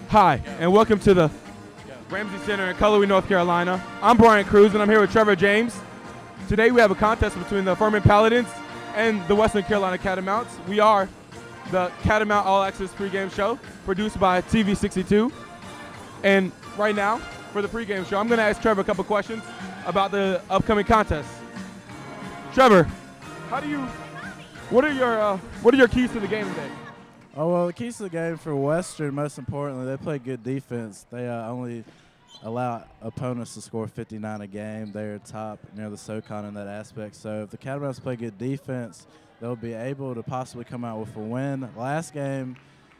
Hi, and welcome to the Ramsey Center in Cullowhee, North Carolina. I'm Brian Cruz, and I'm here with Trevor James. Today we have a contest between the Furman Pallidans and the Western Carolina Catamounts. We are the Catamount All Access pregame show produced by TV62. And right now, for the pregame show, I'm going to ask Trevor a couple questions about the upcoming contest. Trevor, what are your keys to the game today? Oh, well, the keys to the game for Western, most importantly, they play good defense. They only allow opponents to score 59 a game. They're top near the SoCon in that aspect. So if the Catamounts play good defense, they'll be able to possibly come out with a win. Last game,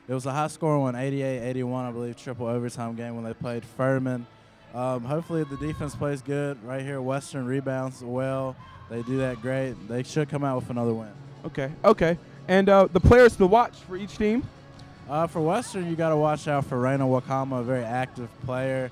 it was a high-scoring one, 88-81, I believe, triple overtime game when they played Furman. Hopefully the defense plays good. Right here, Western rebounds well. They do that great. They should come out with another win. Okay. And the players to watch for each team? For Western, you got to watch out for Raina Wakama, a very active player,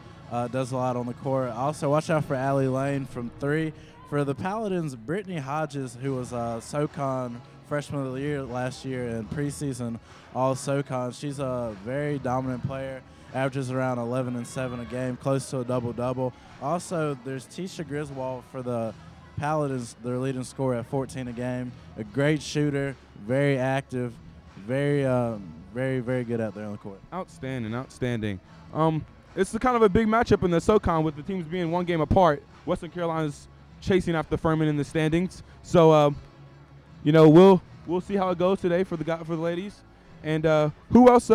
does a lot on the court. Also, watch out for Allie Lane from three. For the Pallidans, Brittany Hodges, who was SoCon Freshman of the Year last year and preseason All-SoCon, she's a very dominant player, averages around 11 and 7 a game, close to a double-double. Also, there's Tisha Griswold for the Pallidans, their leading scorer at 14 a game, a great shooter, very active, very good out there on the court. Outstanding. It's kind of a big matchup in the SoCon with the teams being one game apart. Western Carolina's chasing after Furman in the standings, so we'll see how it goes today for the ladies. And who else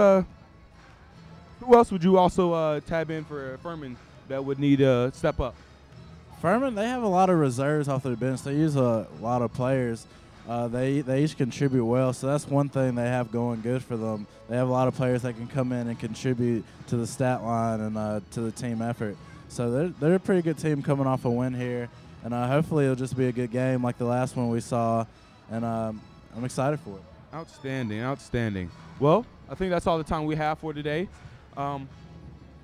would you also tab in for Furman that would need to step up? Furman, they have a lot of reserves off their bench. They use a lot of players. They each contribute well, so that's one thing they have going good for them. They have a lot of players that can come in and contribute to the stat line and to the team effort. So they're a pretty good team coming off a win here, and hopefully it'll just be a good game like the last one we saw, and I'm excited for it. Outstanding. Well, I think that's all the time we have for today.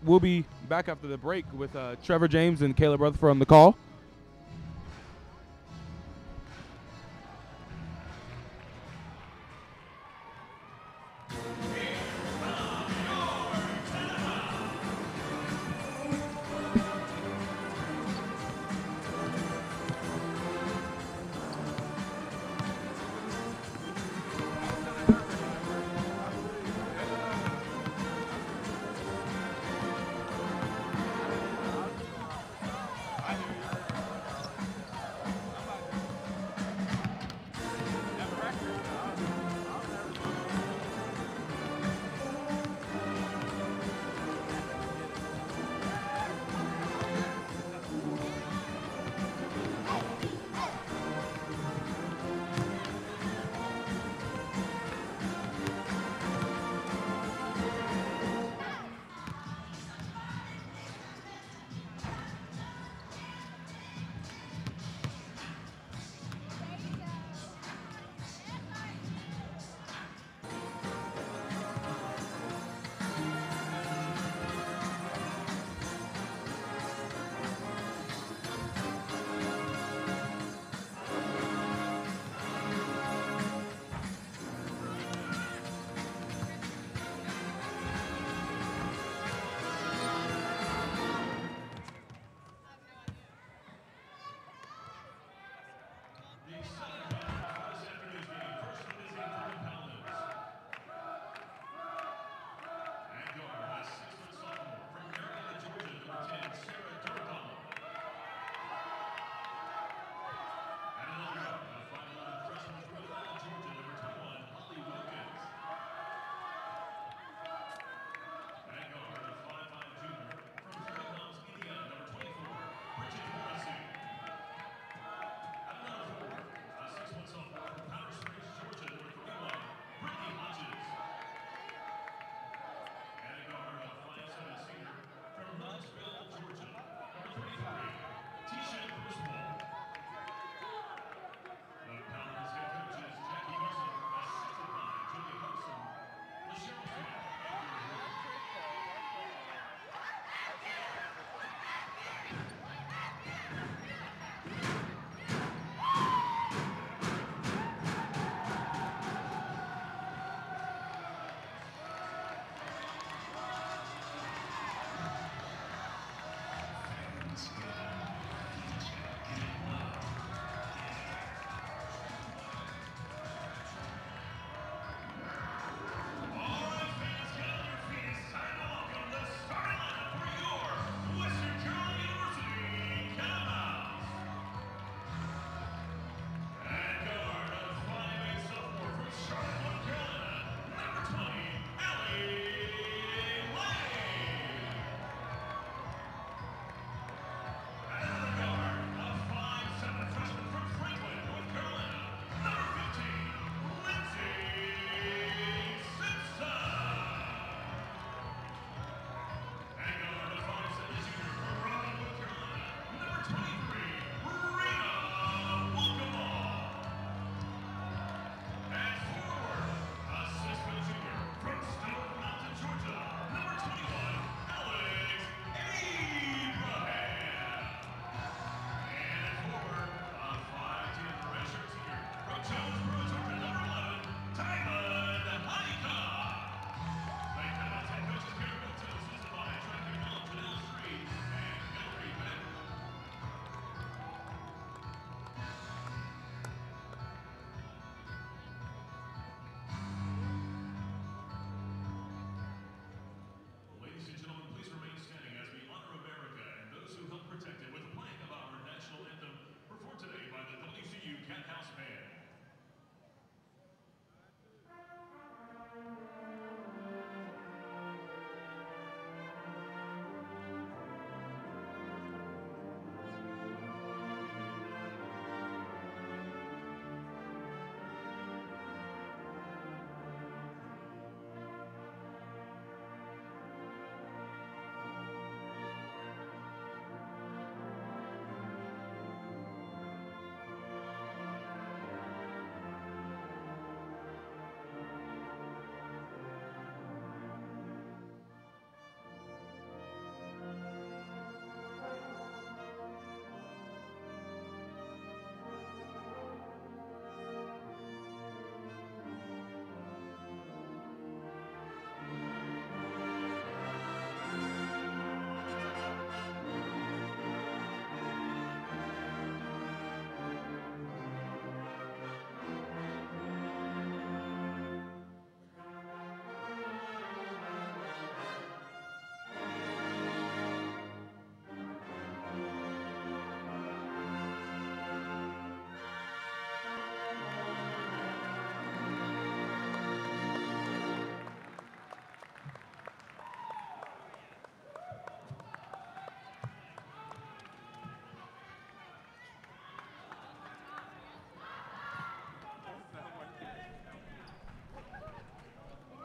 We'll be back after the break with Trevor James and Caleb Rutherford on the call.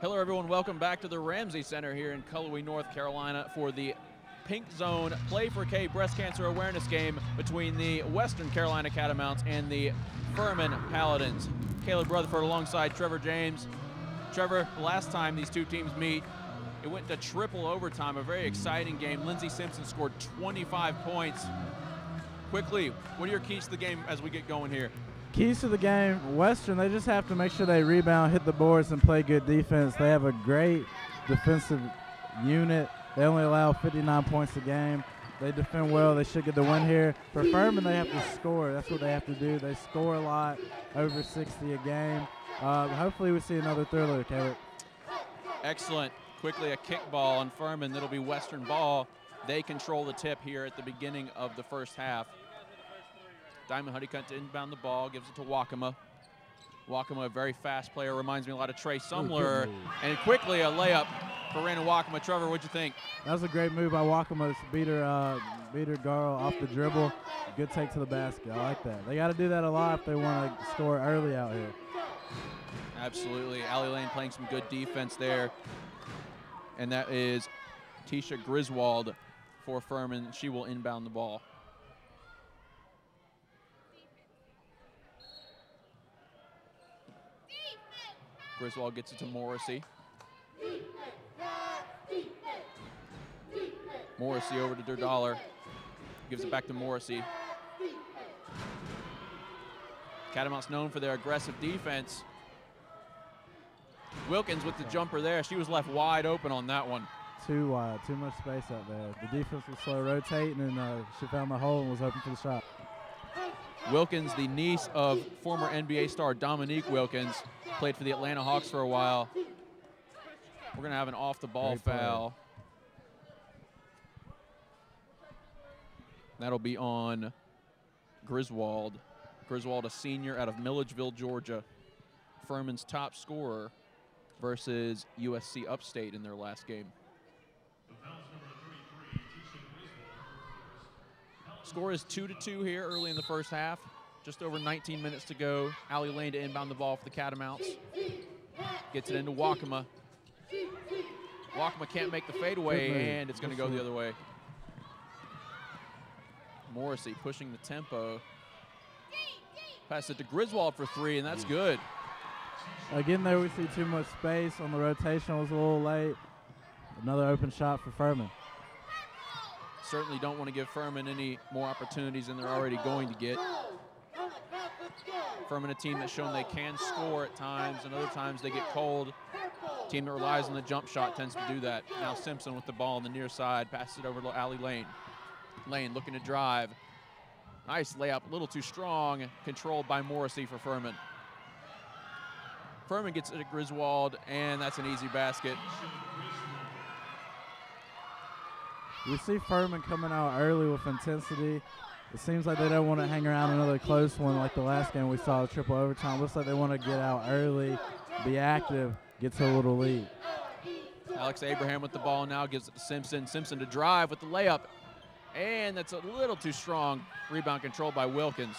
Hello everyone, welcome back to the Ramsey Center here in Cullowhee, North Carolina for the Pink Zone Play for K breast cancer awareness game between the Western Carolina Catamounts and the Furman Pallidans. Caleb Rutherford alongside Trevor James. Trevor, last time these two teams meet, it went to triple overtime, a very exciting game. Lindsey Simpson scored 25 points. Quickly, what are your keys to the game as we get going here? Keys to the game, Western, they just have to make sure they rebound, hit the boards, and play good defense. They have a great defensive unit. They only allow 59 points a game. They defend well. They should get the win here. For Furman, they have to score. That's what they have to do. They score a lot, over 60 a game. Hopefully we see another thriller, Caleb. Excellent. Quickly, a kickball on Furman. That'll be Western ball. They control the tip here at the beginning of the first half. Diamond Honeycutt to inbound the ball, gives it to Wakama. Wakama, a very fast player, reminds me a lot of Trey Sumler. And quickly, a layup for Randall Wakama. Trevor, what'd you think? That was a great move by Wakama. Beat her girl off the dribble. Good take to the basket. I like that. They got to do that a lot if they want to score early out here. Absolutely. Allie Lane playing some good defense there. And that is Tisha Griswold for Furman. She will inbound the ball. Griswold gets it to Morrissey. Morrissey over to Durdollar. Gives it back to Morrissey. Catamounts known for their aggressive defense. Wilkins with the jumper there. She was left wide open on that one. Too wide, too much space out there. The defense was slow rotating, and she found the hole and was open for the shot. Wilkins, the niece of former NBA star Dominique Wilkins, played for the Atlanta Hawks for a while. We're going to have an off-the-ball foul. That'll be on Griswold. Griswold, a senior out of Milledgeville, Georgia. Furman's top scorer versus USC Upstate in their last game. Score is 2-2 here early in the first half. Just over 19 minutes to go. Allie Lane to inbound the ball for the Catamounts. Gets it into Wakama. Wakama can't make the fadeaway, and it's going to go the other way. Morrissey pushing the tempo. Pass it to Griswold for three, and that's good. Again, there we see too much space on the rotation. Was a little late. Another open shot for Furman. Certainly don't want to give Furman any more opportunities than they're already going to get. Furman, a team that's shown they can score at times, and other times they get cold. Team that relies on the jump shot tends to do that. Now Simpson with the ball on the near side, passes it over to Allie Lane. Lane looking to drive. Nice layup, a little too strong, controlled by Morrissey for Furman. Furman gets it to Griswold, and that's an easy basket. We see Furman coming out early with intensity. It seems like they don't want to hang around another close one like the last game we saw, triple overtime. Looks like they want to get out early, be active, get to a little lead. Alex Abraham with the ball now, gives it to Simpson. Simpson to drive with the layup, and that's a little too strong. Rebound controlled by Wilkins.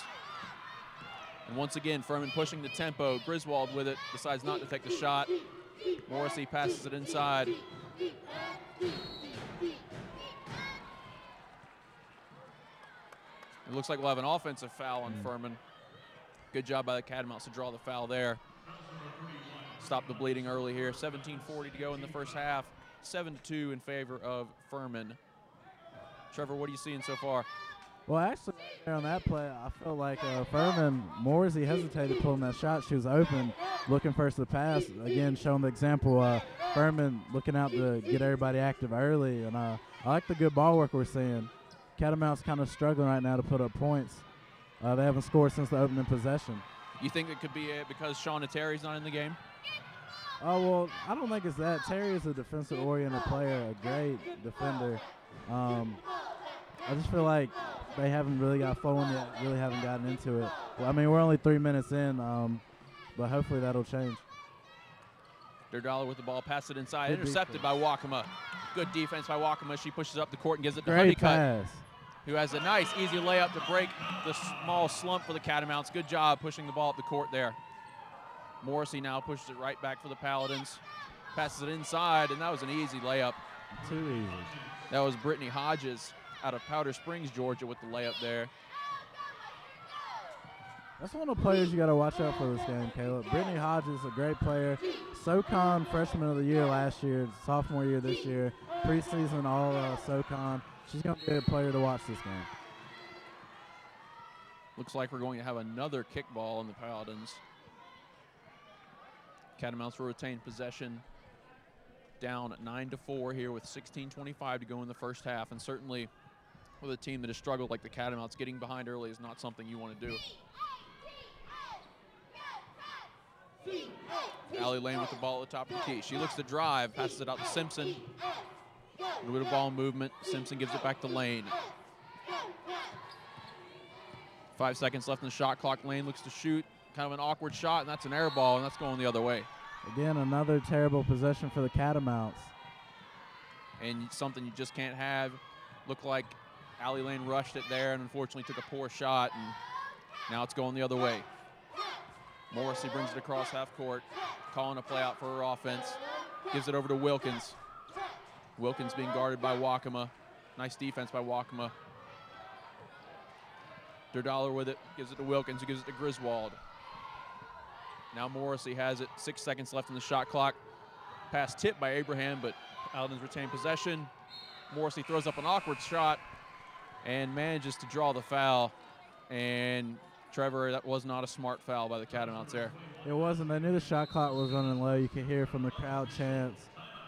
And once again, Furman pushing the tempo. Griswold with it, decides not to take the shot. Morrissey passes it inside. It looks like we'll have an offensive foul on Furman. Good job by the Catamounts to draw the foul there. Stop the bleeding early here. 17:40 to go in the first half. 7-2 in favor of Furman. Trevor, what are you seeing so far? Well, actually, on that play, I felt like Furman, Morrissey hesitated pulling that shot. She was open, looking first to pass. Again, showing the example. Furman looking out to get everybody active early. And I like the good ball work we're seeing. Catamounts kind of struggling right now to put up points. They haven't scored since the opening possession. You think it could be because Shauna Terry's not in the game? Oh, well, I don't think it's that. Terry is a defensive-oriented player, a great defender. I just feel like they haven't really got flowing yet, really haven't gotten into it. Well, I mean, we're only 3 minutes in, but hopefully that'll change. Durdollar with the ball, pass it inside, good intercepted defense by Wakama. Good defense by Wakama. She pushes up the court and gives it to Great Honeycutt, pass. who has a nice, easy layup to break the small slump for the Catamounts. Good job pushing the ball up the court there. Morrissey now pushes it right back for the Pallidans. passes it inside, and that was an easy layup. Too easy. That was Brittany Hodges out of Powder Springs, Georgia, with the layup there. That's one of the players you got to watch out for this game, Caleb. Brittany Hodges, a great player. SoCon Freshman of the Year last year, sophomore year this year, preseason all SoCon. She's going to be a player to watch this game. Looks like we're going to have another kickball in the Paladins. Catamounts will retain possession, down 9-4 here with 16:25 to go in the first half, and certainly with a team that has struggled like the Catamounts, getting behind early is not something you want to do. Allie Lane with the ball at the top of the key. She looks to drive, passes it out to Simpson. A little bit of ball movement. Simpson gives it back to Lane. 5 seconds left in the shot clock. Lane looks to shoot. Kind of an awkward shot, and that's an air ball, and that's going the other way. Again, another terrible possession for the Catamounts. And something you just can't have. Looked like Allie Lane rushed it there and unfortunately took a poor shot, and now it's going the other way. Morrissey brings it across half court, calling a play out for her offense. Gives it over to Wilkins. Wilkins being guarded by Wakama. Nice defense by Wakama. Derddollar with it, gives it to Wilkins, who gives it to Griswold. Now Morrissey has it, 6 seconds left in the shot clock. Pass tipped by Abraham, but Paladins retain possession. Morrissey throws up an awkward shot and manages to draw the foul. And Trevor, that was not a smart foul by the Catamounts there. It wasn't. They knew the shot clock was running low. You could hear from the crowd chants.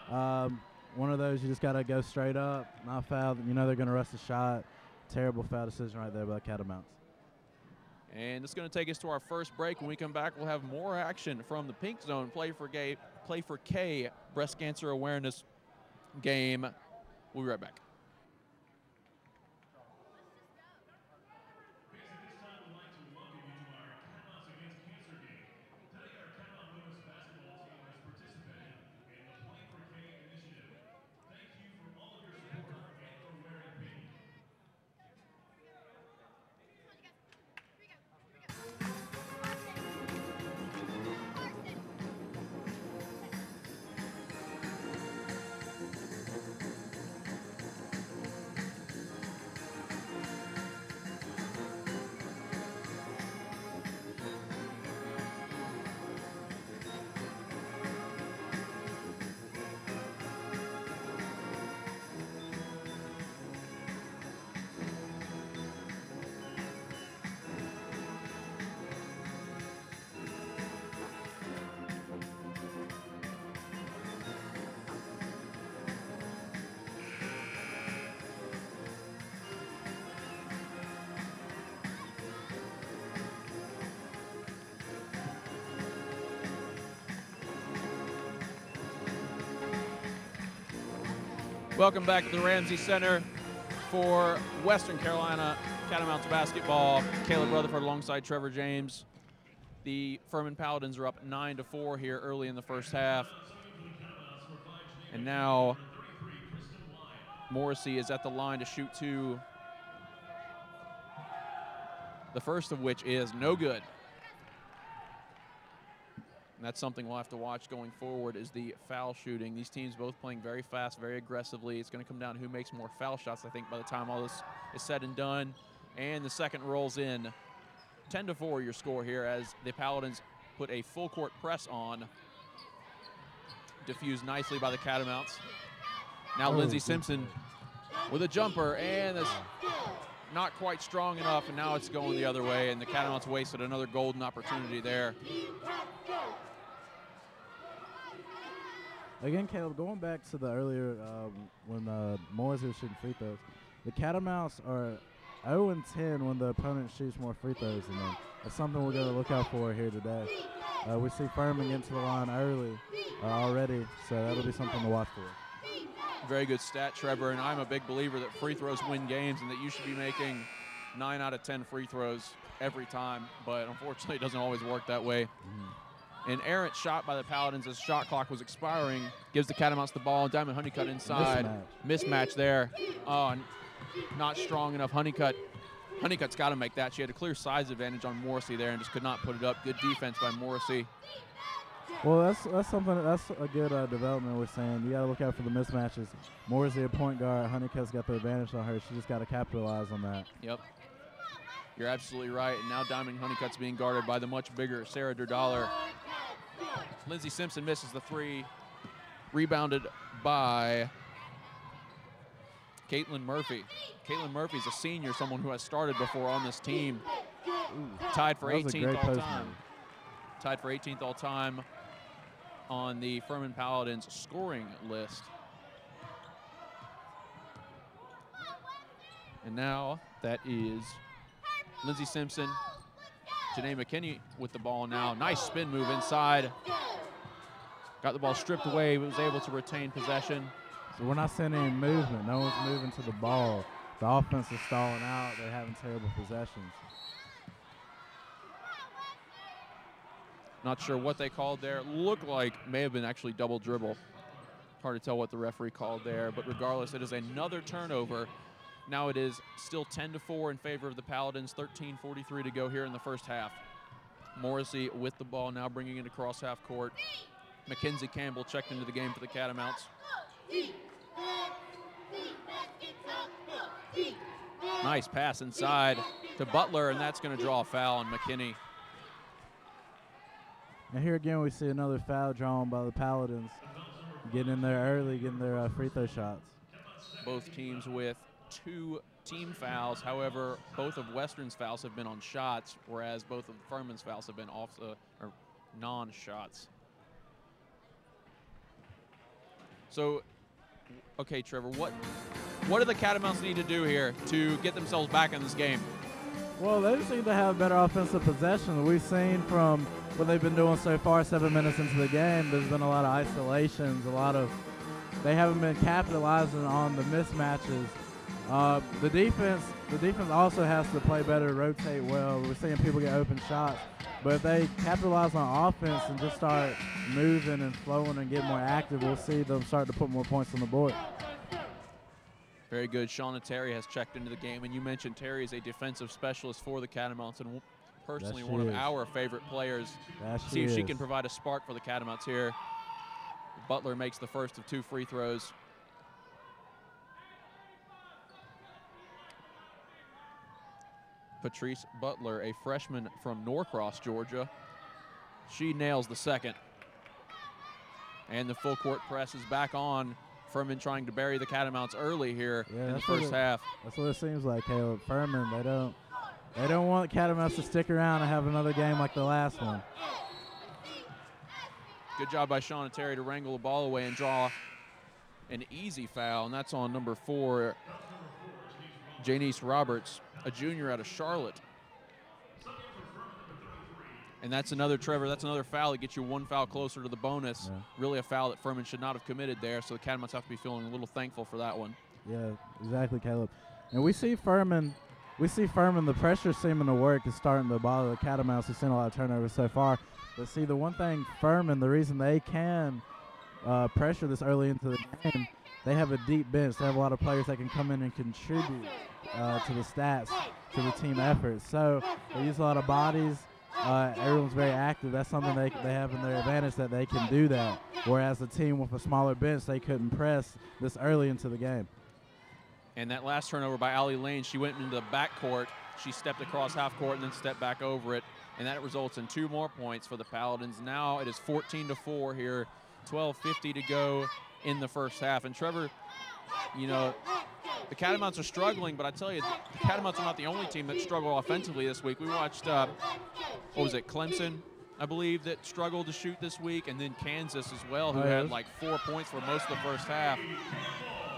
One of those you just got to go straight up, not foul. You know they're going to rush the shot. Terrible foul decision right there by the Catamounts. And it's going to take us to our first break. When we come back, we'll have more action from the Pink Zone Play for K breast cancer awareness game. We'll be right back. Welcome back to the Ramsey Center for Western Carolina Catamounts basketball. Caleb Rutherford alongside Trevor James. The Furman Paladins are up 9-4 here early in the first half. And now Morrissey is at the line to shoot two. The first of which is no good. And that's something we'll have to watch going forward, is the foul shooting. These teams both playing very fast, very aggressively. It's going to come down to who makes more foul shots, I think, by the time all this is said and done. And the second rolls in. 10-4 your score here as the Paladins put a full court press on. Diffused nicely by the Catamounts. Now Lindsey Simpson with a jumper, and it's not quite strong enough, and now it's going the other way, and the Catamounts wasted another golden opportunity there. Again, Caleb, going back to the earlier when Morrissey was shooting free throws, the Catamounts are 0-10 when the opponent shoots more free throws than them. That's something we're going to look out for here today. We see Furman get to the line early already, so that'll be something to watch for. Very good stat, Trevor, and I'm a big believer that free throws win games and that you should be making 9 out of 10 free throws every time, but unfortunately it doesn't always work that way. An errant shot by the Paladins as shot clock was expiring. Gives the Catamounts the ball. Diamond Honeycutt inside. Mismatch there. Oh, not strong enough. Honeycutt's got to make that. She had a clear size advantage on Morrissey there and just could not put it up. Good defense by Morrissey. Well, that's something. That's a good development we're saying. You got to look out for the mismatches. Morrissey, a point guard. Honeycutt's got the advantage on her. She just got to capitalize on that. Yep. You're absolutely right. And now Diamond Honeycutt's being guarded by the much bigger Sarah Durdollar. Lindsey Simpson misses the three. Rebounded by Caitlin Murphy. Caitlin Murphy's a senior, someone who has started before on this team. Tied for 18th all time. Tied for 18th all time on the Furman Paladins scoring list. And now that is Lindsey Simpson. Janae McKinney with the ball now. Nice spin move inside. Got the ball stripped away, but was able to retain possession. So we're not seeing any movement. No one's moving to the ball. The offense is stalling out. They're having terrible possessions. Not sure what they called there. Looked like may have been actually double dribble. Hard to tell what the referee called there, but regardless, it is another turnover. Now it is still 10-4 in favor of the Paladins, 13:43 to go here in the first half. Morrissey with the ball now, bringing it across half court. Mackenzie Campbell checked into the game for the Catamounts. Nice pass inside to Butler, and that's going to draw a foul on McKinney. And here again, we see another foul drawn by the Paladins. Getting in there early, getting their free throw shots. Both teams with 2 team fouls. However, both of Western's fouls have been on shots, whereas both of Furman's fouls have been off or non-shots. So, okay, Trevor, what do the Catamounts need to do here to get themselves back in this game? Well, they just need to have better offensive possession. We've seen from what they've been doing so far, 7 minutes into the game, there's been a lot of isolations, they haven't been capitalizing on the mismatches. The defense also has to play better, rotate well. We're seeing people get open shots. But if they capitalize on offense and just start moving and flowing and get more active, we'll see them start to put more points on the board. Very good. Shauna Terry has checked into the game, and you mentioned Terry is a defensive specialist for the Catamounts and personally one of our favorite players. See if she can provide a spark for the Catamounts here. Butler makes the first of 2 free throws. Patrice Butler, a freshman from Norcross, Georgia. She nails the second. And the full court press is back on. Furman trying to bury the Catamounts early here in the first half. That's what it seems like, Caleb. Furman, they don't want Catamounts to stick around and have another game like the last one. Good job by Shauna Terry to wrangle the ball away and draw an easy foul, and that's on number 4, Janice Roberts, a junior out of Charlotte. And that's another, Trevor, that's another foul that gets you 1 foul closer to the bonus. Yeah. Really a foul that Furman should not have committed there, so the Catamounts have to be feeling a little thankful for that one. Yeah, exactly, Caleb. And we see Furman, the pressure seeming to work is starting to bother the Catamounts. We've seen a lot of turnovers so far. But see, the one thing Furman, the reason they can pressure this early into the game, they have a deep bench. They have a lot of players that can come in and contribute to the stats, to the team effort. So they use a lot of bodies. Everyone's very active. That's something they have in their advantage, that they can do that. Whereas a team with a smaller bench, they couldn't press this early into the game. And that last turnover by Allie Lane, she went into the backcourt. She stepped across half court and then stepped back over it. And that results in 2 more points for the Paladins. Now it is 14-4 here, 12:50 to go in the first half. And Trevor, you know, the Catamounts are struggling, but I tell you, the Catamounts are not the only team that struggled offensively this week. We watched, what was it, Clemson, I believe, that struggled to shoot this week, and then Kansas as well, who had like 4 points for most of the first half.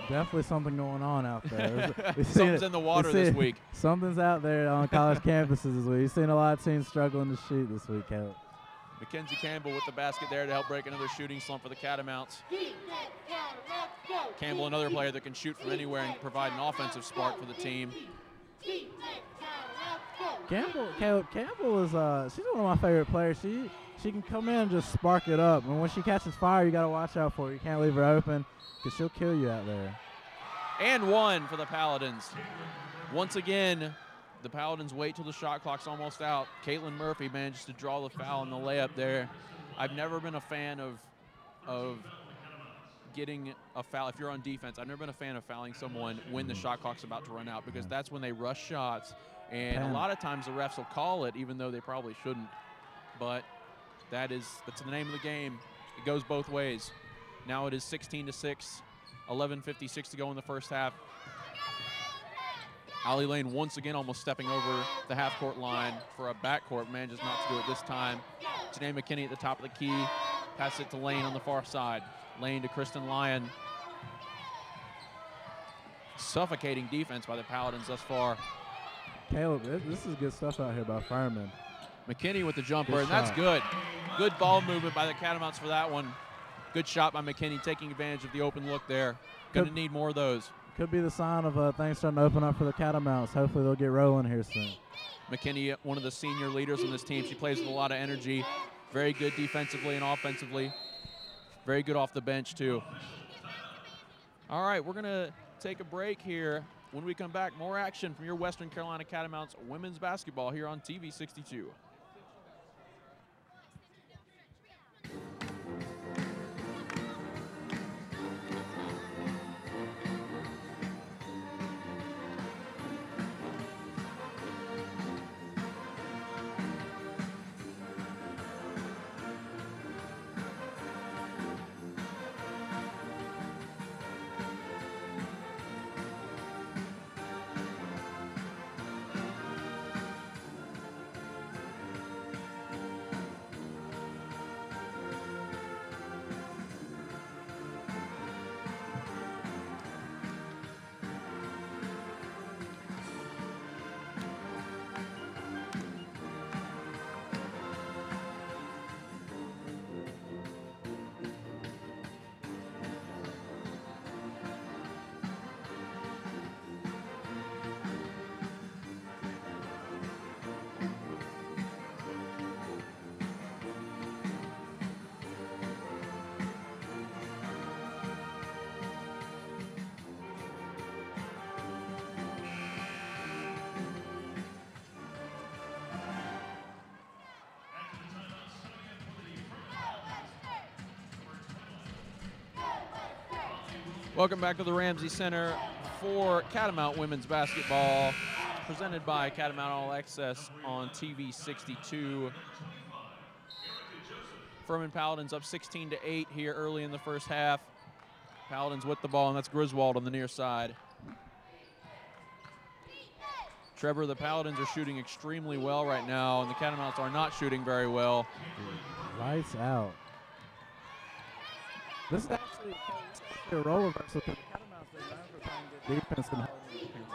Definitely something going on out there. Something's in the water this week. Something's out there on college campuses this week. You've seen a lot of teams struggling to shoot this week, Caleb. Mackenzie Campbell with the basket there to help break another shooting slump for the Catamounts. Campbell, another player that can shoot from anywhere and provide an offensive spark for the team. Campbell is she's one of my favorite players. She can come in and just spark it up, and when she catches fire, you got to watch out for her. You can't leave her open because she'll kill you out there. And 1 for the Paladins. Once again, the Paladins wait till the shot clock's almost out. Caitlin Murphy manages to draw the foul in the layup there. I've never been a fan of getting a foul. If you're on defense, I've never been a fan of fouling someone when the shot clock's about to run out, because that's when they rush shots. And a lot of times the refs will call it, even though they probably shouldn't. But that's the name of the game. It goes both ways. Now it is 16-6, 11:56 to go in the first half. Allie Lane once again almost stepping over the half-court line for a backcourt. Manages not to do it this time. Janae McKinney at the top of the key. Pass it to Lane on the far side. Lane to Kristen Lyon. Suffocating defense by the Paladins thus far. Caleb, this is good stuff out here by Furman. McKinney with the jumper, and that's good. Good ball movement by the Catamounts for that one. Good shot by McKinney, taking advantage of the open look there. Going to need more of those. Could be the sign of things starting to open up for the Catamounts. Hopefully they'll get rolling here soon. McKinney, one of the senior leaders on this team. She plays with a lot of energy. Very good defensively and offensively. Very good off the bench, too. All right, we're going to take a break here. When we come back, more action from your Western Carolina Catamounts women's basketball here on TV 62. Welcome back to the Ramsey Center for Catamount women's basketball, presented by Catamount All Access on TV 62. Furman Paladins up 16-8 here early in the first half. Paladins with the ball, and that's Griswold on the near side. Trevor, the Paladins are shooting extremely well right now, and the Catamounts are not shooting very well. Lights out. This is actually a role reversal because the Catamounts been known for playing good defense and holding the defense.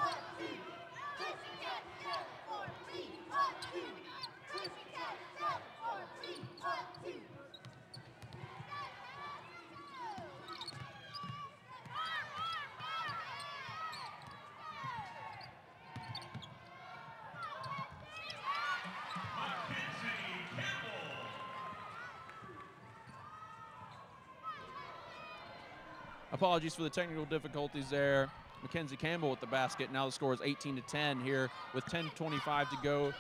Apologies for the technical difficulties there. Mackenzie Campbell with the basket. Now the score is 18-10 here with 10:25 to go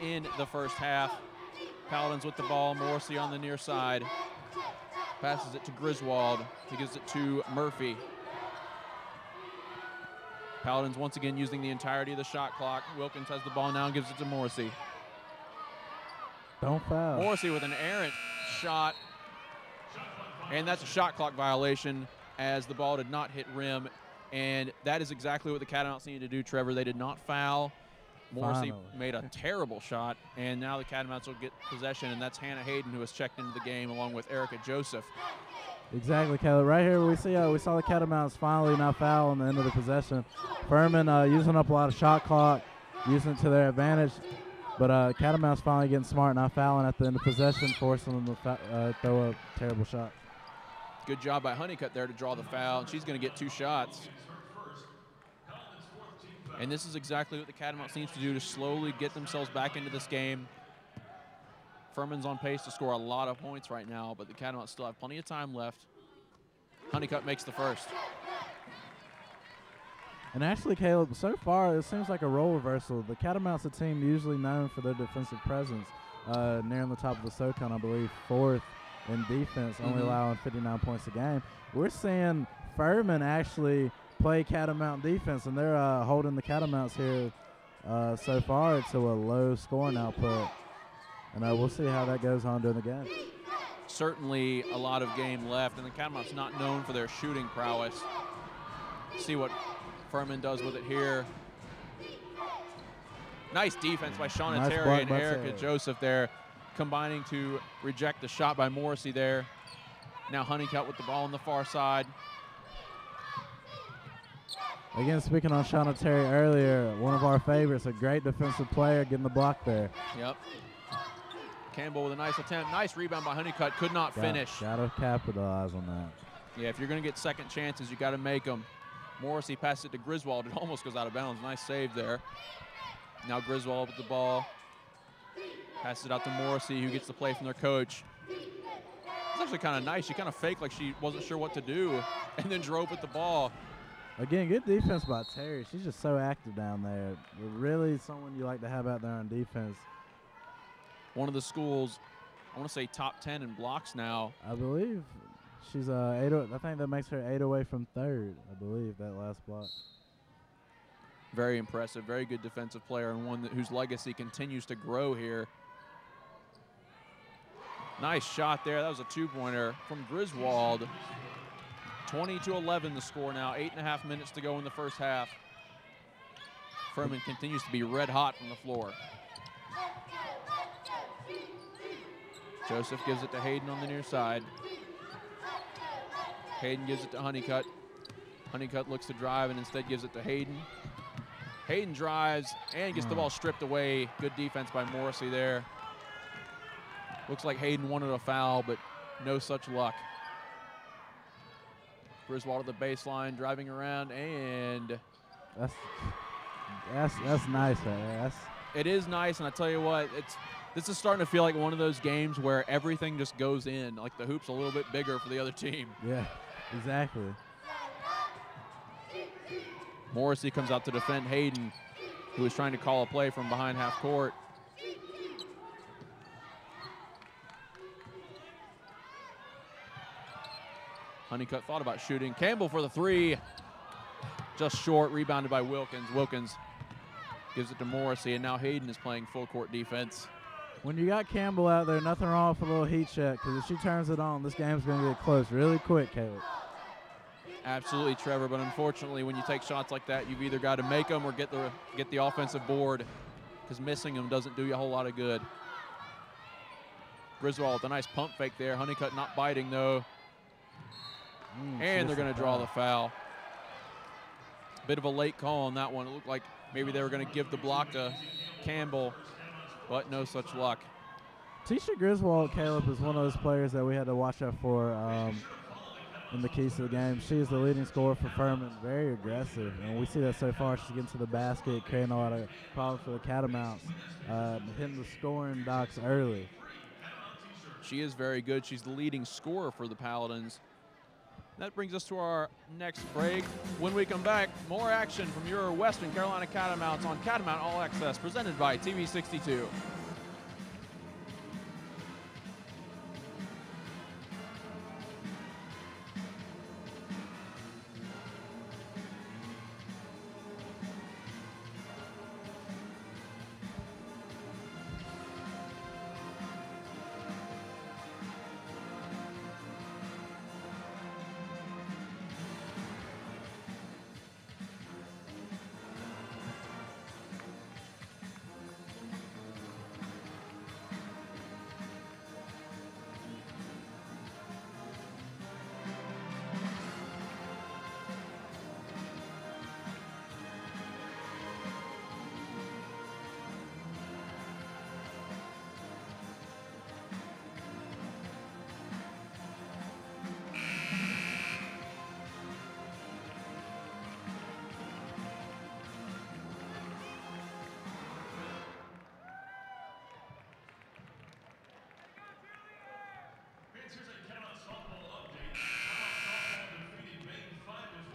in the first half. Paladins with the ball. Morrissey on the near side. Passes it to Griswold. He gives it to Murphy. Paladins once again using the entirety of the shot clock. Wilkins has the ball now and gives it to Morrissey. Don't foul. Morrissey with an errant shot. And that's a shot clock violation, as the ball did not hit rim, and that is exactly what the Catamounts needed to do, Trevor. They did not foul. Morrissey made a terrible shot, and now the Catamounts will get possession, and that's Hannah Hayden, who has checked into the game along with Erica Joseph. Exactly, Caleb. Right here we saw the Catamounts finally not foul on the end of the possession. Furman using up a lot of shot clock, using it to their advantage, but Catamounts finally getting smart, not fouling at the end of possession, forcing them to throw a terrible shot. Good job by Honeycutt there to draw the foul, and she's going to get 2 shots. And this is exactly what the Catamounts needs to do to slowly get themselves back into this game. Furman's on pace to score a lot of points right now, but the Catamounts still have plenty of time left. Honeycutt makes the first. And actually, Caleb, so far it seems like a role reversal. The Catamounts, a team usually known for their defensive presence, nearing the top of the SoCon, I believe, 4th in defense, only allowing 59 points a game. We're seeing Furman actually play Catamount defense, and they're holding the Catamounts here so far to a low scoring output. And we'll see how that goes on during the game. Certainly a lot of game left, and the Catamounts not known for their shooting prowess. See what Furman does with it here. Nice defense by Shauna Nice Terry block and by Erica Terry. Joseph there, combining to reject the shot by Morrissey there. Now Honeycutt with the ball on the far side. Again, speaking on Shauna Terry earlier, one of our favorites, a great defensive player getting the block there. Yep. Campbell with a nice attempt. Nice rebound by Honeycutt. Could not finish. Got to capitalize on that. Yeah, if you're going to get second chances, you got to make them. Morrissey passed it to Griswold. It almost goes out of bounds. Nice save there. Now Griswold with the ball. Passes it out to Morrissey, who gets the play from their coach. It's actually kind of nice. She kind of faked like she wasn't sure what to do and then drove with the ball. Again, good defense by Terry. She's just so active down there. Really someone you like to have out there on defense. One of the schools, I want to say top 10 in blocks now. I believe she's 8. I think that makes her 8 away from third. I believe that last block. Very impressive, very good defensive player, and one whose legacy continues to grow here. Nice shot there. That was a two-pointer from Griswold. 20-11 the score now. 8.5 minutes to go in the first half. Furman continues to be red hot from the floor. Joseph gives it to Hayden on the near side. Hayden gives it to Honeycutt. Honeycutt looks to drive and instead gives it to Hayden. Hayden drives and gets the ball stripped away. Good defense by Morrissey there. Looks like Hayden wanted a foul, but no such luck. Griswold at the baseline, driving around, and that's nice right there. It is nice, and I tell you what, this is starting to feel like one of those games where everything just goes in, like the hoop's a little bit bigger for the other team. Yeah, exactly. Morrissey comes out to defend Hayden, who is trying to call a play from behind half court. Honeycutt thought about shooting. Campbell for the three. Just short, rebounded by Wilkins. Wilkins gives it to Morrissey, and now Hayden is playing full court defense. When you got Campbell out there, nothing wrong with a little heat check, because if she turns it on, this game's going to get close really quick, Caleb. Absolutely, Trevor, but unfortunately when you take shots like that, you've either got to make them or get the offensive board, because missing them doesn't do you a whole lot of good. Griswold with a nice pump fake there. Honeycutt not biting, though. And they're going to draw the foul. Bit of a late call on that one. It looked like maybe they were going to give the block to Campbell, but no such luck. Tisha Griswold, Caleb, is one of those players that we had to watch out for in the keys to the game. She is the leading scorer for Furman, very aggressive. And we see that so far. She's getting to the basket, creating a lot of problems for the Catamounts, hitting the scoring docks early. She is very good. She's the leading scorer for the Pallidans. That brings us to our next break. When we come back, more action from your Western Carolina Catamounts on Catamount All Access, presented by TV 62.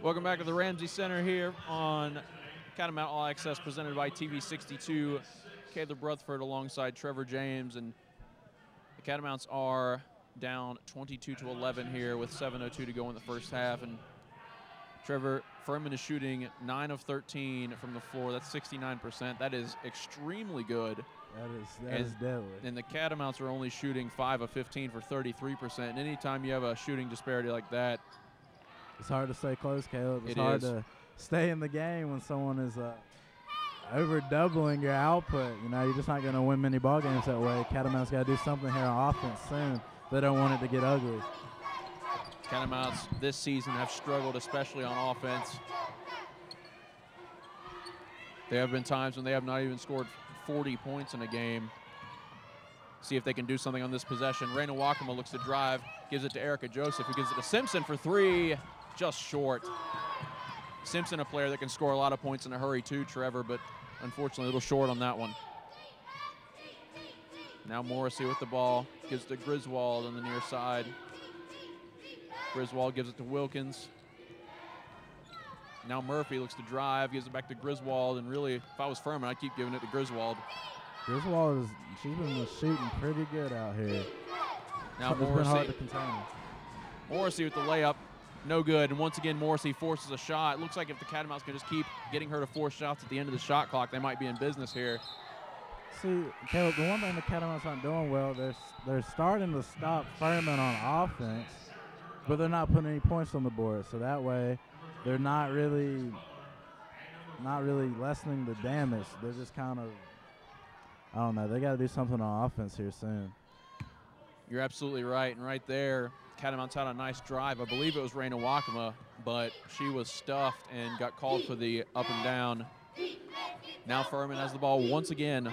Welcome back to the Ramsey Center here on Catamount All Access, presented by TV 62. Caleb Rutherford alongside Trevor James, and the Catamounts are down 22-11 here with 7:02 to go in the first half. And Trevor, Furman is shooting 9 of 13 from the floor. That's 69%. That is extremely good. That is deadly. And the Catamounts are only shooting 5 of 15 for 33%. And anytime you have a shooting disparity like that, it's hard to stay close, Caleb. It's hard to stay in the game when someone is over doubling your output. You know, you're just not going to win many ball games that way. Catamounts got to do something here on offense soon. They don't want it to get ugly. Catamounts this season have struggled, especially on offense. There have been times when they have not even scored 40 points in a game. See if they can do something on this possession. Raina Wakama looks to drive, gives it to Erica Joseph, who gives it to Simpson for 3, just short. Simpson, a player that can score a lot of points in a hurry too, Trevor, but unfortunately a little short on that one. Now Morrissey with the ball, gives it to Griswold on the near side. Griswold gives it to Wilkins. Now Murphy looks to drive, gives it back to Griswold, and really, if I was Furman, I'd keep giving it to Griswold. Griswold she's been shooting pretty good out here. Now It's Morrissey. been hard to contain her. Morrissey with the layup, no good. And once again, Morrissey forces a shot. It looks like if the Catamounts can just keep getting her to force shots at the end of the shot clock, they might be in business here. See, Caleb, the one thing the Catamounts aren't doing well, they're starting to stop Furman on offense, but they're not putting any points on the board. So that way, they're not really lessening the damage. They're just kind of, I don't know, they got to do something on offense here soon. You're absolutely right. And right there, Catamounts had a nice drive. I believe it was Raina Wakama, but she was stuffed and got called for the up and down. Now Furman has the ball once again.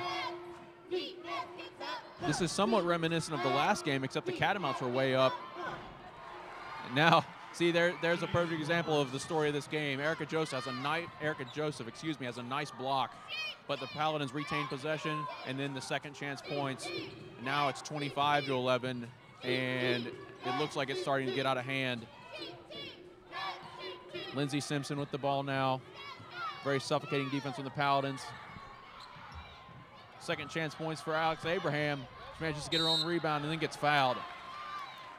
This is somewhat reminiscent of the last game, except the Catamounts were way up. And now, see, there's a perfect example of the story of this game. Erica Joseph has a nice block, but the Paladins retain possession, and then the second chance points. And now it's 25-11, and it looks like it's starting to get out of hand. Lindsey Simpson with the ball now. Very suffocating defense from the Paladins. Second chance points for Alex Abraham. She manages to get her own rebound and then gets fouled.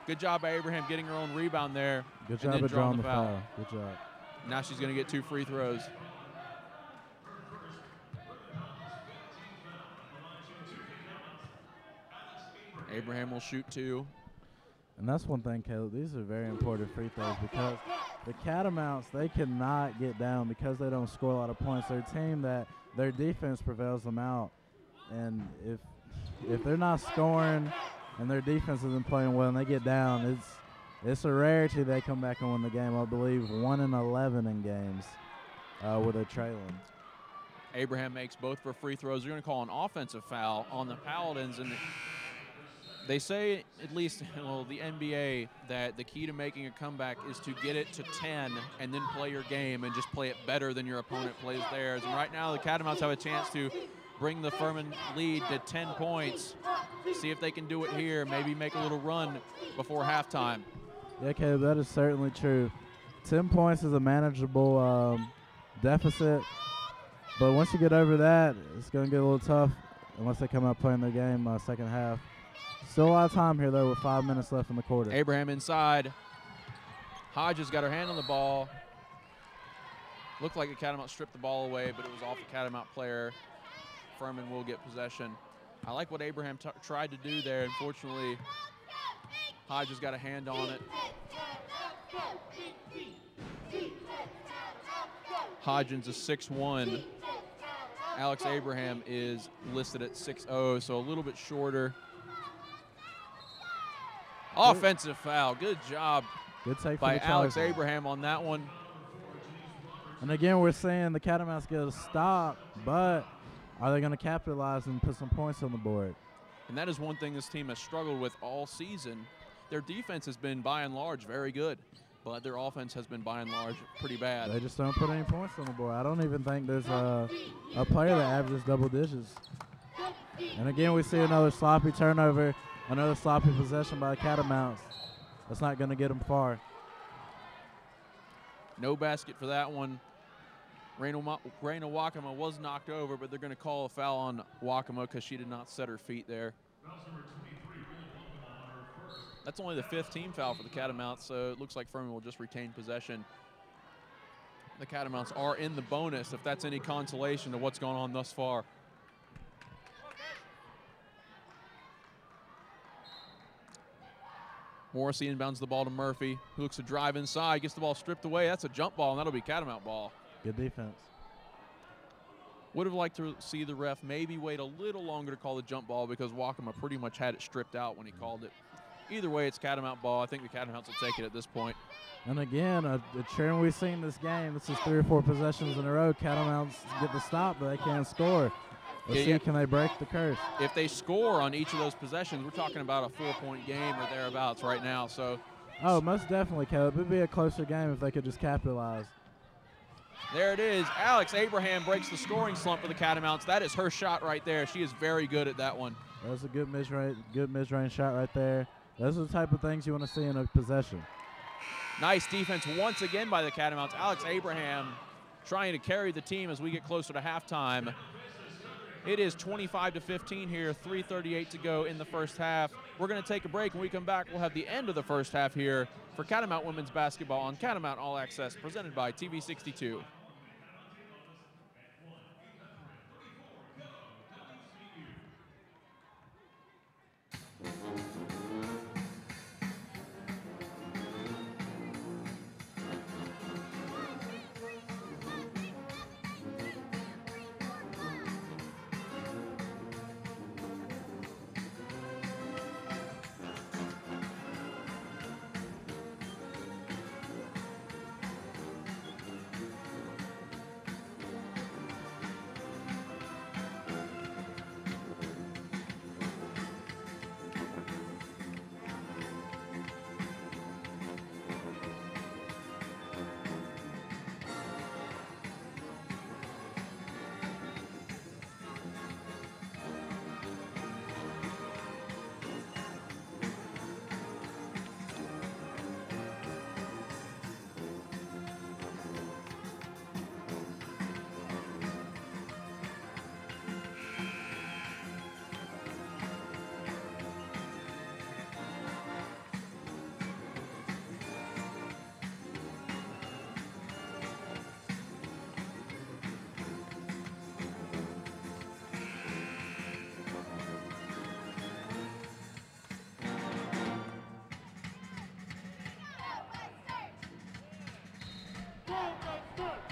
Good job by Abraham getting her own rebound there. Good job of drawing the foul. Good job. Now she's going to get 2 free throws. Abraham will shoot 2. And that's one thing, Caleb. These are very important free throws because the Catamounts, they cannot get down because they don't score a lot of points. They're a team that their defense prevails them out. And if they're not scoring and their defense isn't playing well and they get down, it's a rarity they come back and win the game. I believe 1 in 11 in games where they're trailing. Abraham makes both for free throws. They're going to call an offensive foul on the Paladins. And they say, at least the NBA, that the key to making a comeback is to get it to 10 and then play your game and just play it better than your opponent plays theirs. And right now the Catamounts have a chance to bring the Furman lead to 10 points. See if they can do it here, maybe make a little run before halftime. Yeah, Caleb, that is certainly true. 10 points is a manageable deficit, but once you get over that, it's going to get a little tough unless they come out playing their game second half. Still a lot of time here, though, with 5 minutes left in the quarter. Abraham inside. Hodges got her hand on the ball. Looked like the Catamount stripped the ball away, but it was off the Catamount player. Furman will get possession. I like what Abraham tried to do there. Unfortunately, Hodges got a hand on it. Hodgins is 6'1". Alex Abraham is listed at 6'0", so a little bit shorter. Offensive foul. Good job by Alex Abraham on that one. And again, we're seeing the Catamounts get a stop, but are they going to capitalize and put some points on the board? And that is one thing this team has struggled with all season. Their defense has been, by and large, very good, but their offense has been, by and large, pretty bad. They just don't put any points on the board. I don't even think there's a player that averages double digits. And again, we see another sloppy turnover, another sloppy possession by the Catamounts. That's not going to get them far. No basket for that one. Raina Wakama was knocked over, but they're going to call a foul on Wakama because she did not set her feet there. That's only the 5th team foul for the Catamounts, so it looks like Furman will just retain possession. The Catamounts are in the bonus, if that's any consolation to what's gone on thus far. Morrissey inbounds the ball to Murphy, who looks to drive inside, gets the ball stripped away. That's a jump ball, and that'll be Catamount ball. Good defense. Would have liked to see the ref maybe wait a little longer to call the jump ball because Wakama pretty much had it stripped out when he called it. Either way, it's Catamount ball. I think the Catamounts will take it at this point. And again, a trend we've seen this game. This is 3 or 4 possessions in a row. Catamounts get the stop, but they can't score. Let's see, can they break the curse? If they score on each of those possessions, we're talking about a 4-point game or thereabouts right now. So, oh, most definitely, Caleb. It would be a closer game if they could just capitalize. There it is. Alex Abraham breaks the scoring slump for the Catamounts. That is her shot right there. She is very good at that one. That was a good mid-range shot right there. Those are the type of things you want to see in a possession. Nice defense once again by the Catamounts. Alex Abraham trying to carry the team as we get closer to halftime. It is 25-15 here, 3:38 to go in the first half. We're going to take a break. When we come back, we'll have the end of the first half here for Catamount women's basketball on Catamount All Access, presented by TV 62.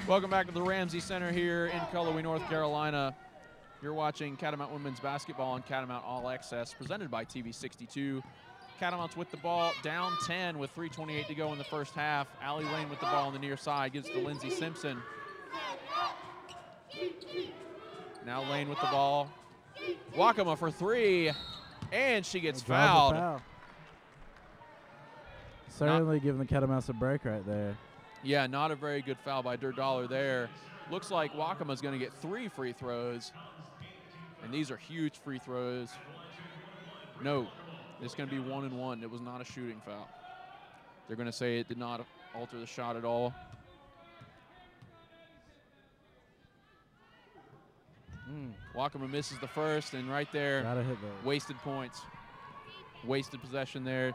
Welcome back to the Ramsey Center here in Cullowhee, North Carolina. You're watching Catamount women's basketball on Catamount All Access, presented by TV 62. Catamounts with the ball, down 10 with 3:28 to go in the first half. Allie Lane with the ball on the near side, gives it to Lindsey Simpson. Now Lane with the ball. Wakama for 3, and she gets fouled. Foul. Certainly giving the Catamounts a break right there. Yeah, not a very good foul by Dollar there. Looks like Wakama's going to get 3 free throws, and these are huge free throws. No, it's going to be 1 and 1. It was not a shooting foul. They're going to say it did not alter the shot at all. Wakama misses the first, and right there, gotta hit those. Wasted points. Wasted possession there.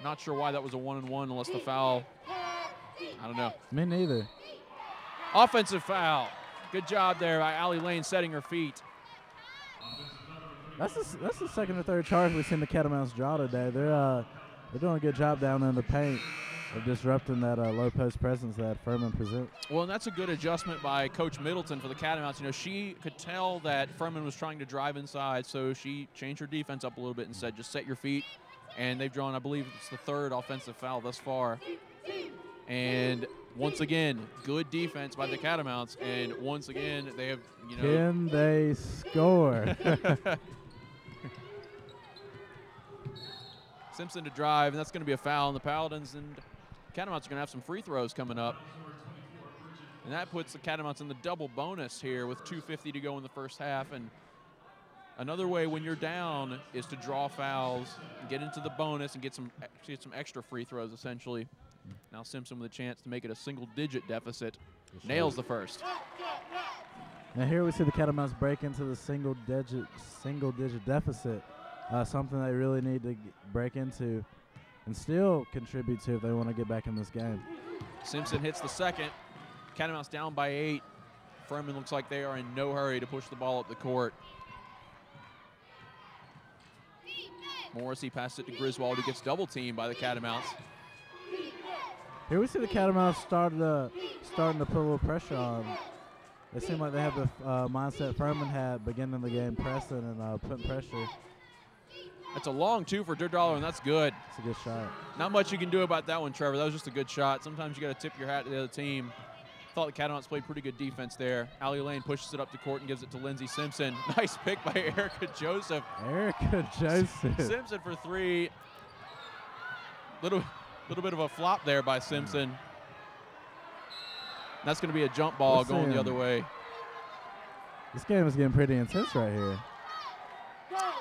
Not sure why that was a 1 and 1 unless the foul, I don't know. Me neither. Offensive foul. Good job there by Allie Lane setting her feet. That's the second or third charge we've seen the Catamounts draw today. They're doing a good job down there in the paint of disrupting that low post presence that Furman presents. Well, and that's a good adjustment by Coach Middleton for the Catamounts. You know, she could tell that Furman was trying to drive inside, so she changed her defense up a little bit and said, just set your feet. And they've drawn, I believe it's the 3rd offensive foul thus far. And once again, good defense by the Catamounts. And once again, they have, you know. Can they score? Simpson to drive, and that's going to be a foul on the Pallidans. And Catamounts are going to have some free throws coming up. And that puts the Catamounts in the double bonus here with 2:50 to go in the first half. And another way when you're down is to draw fouls, get into the bonus, and get some extra free throws, essentially. Now Simpson with a chance to make it a single-digit deficit. Nails the first. Now here we see the Catamounts break into the single-digit deficit. something they really need to break into and still contribute to if they want to get back in this game. Simpson hits the second. Catamounts down by 8. Furman looks like they are in no hurry to push the ball up the court. Morrissey passes it to Griswold, who gets double-teamed by the Catamounts. Here we see the Catamounts starting to put a little pressure on. It seemed like they have the mindset Furman had beginning the game, pressing and putting pressure. That's a long 2 for Durdollar, and that's good. It's a good shot. Not much you can do about that one, Trevor. That was just a good shot. Sometimes you got to tip your hat to the other team. Thought the Catamounts played pretty good defense there. Allie Lane pushes it up the court and gives it to Lindsey Simpson. Nice pick by Erica Joseph. Erica Joseph. Simpson for 3. Little bit of a flop there by Simpson. That's going to be a jump ball going the other way. This game is getting pretty intense right here.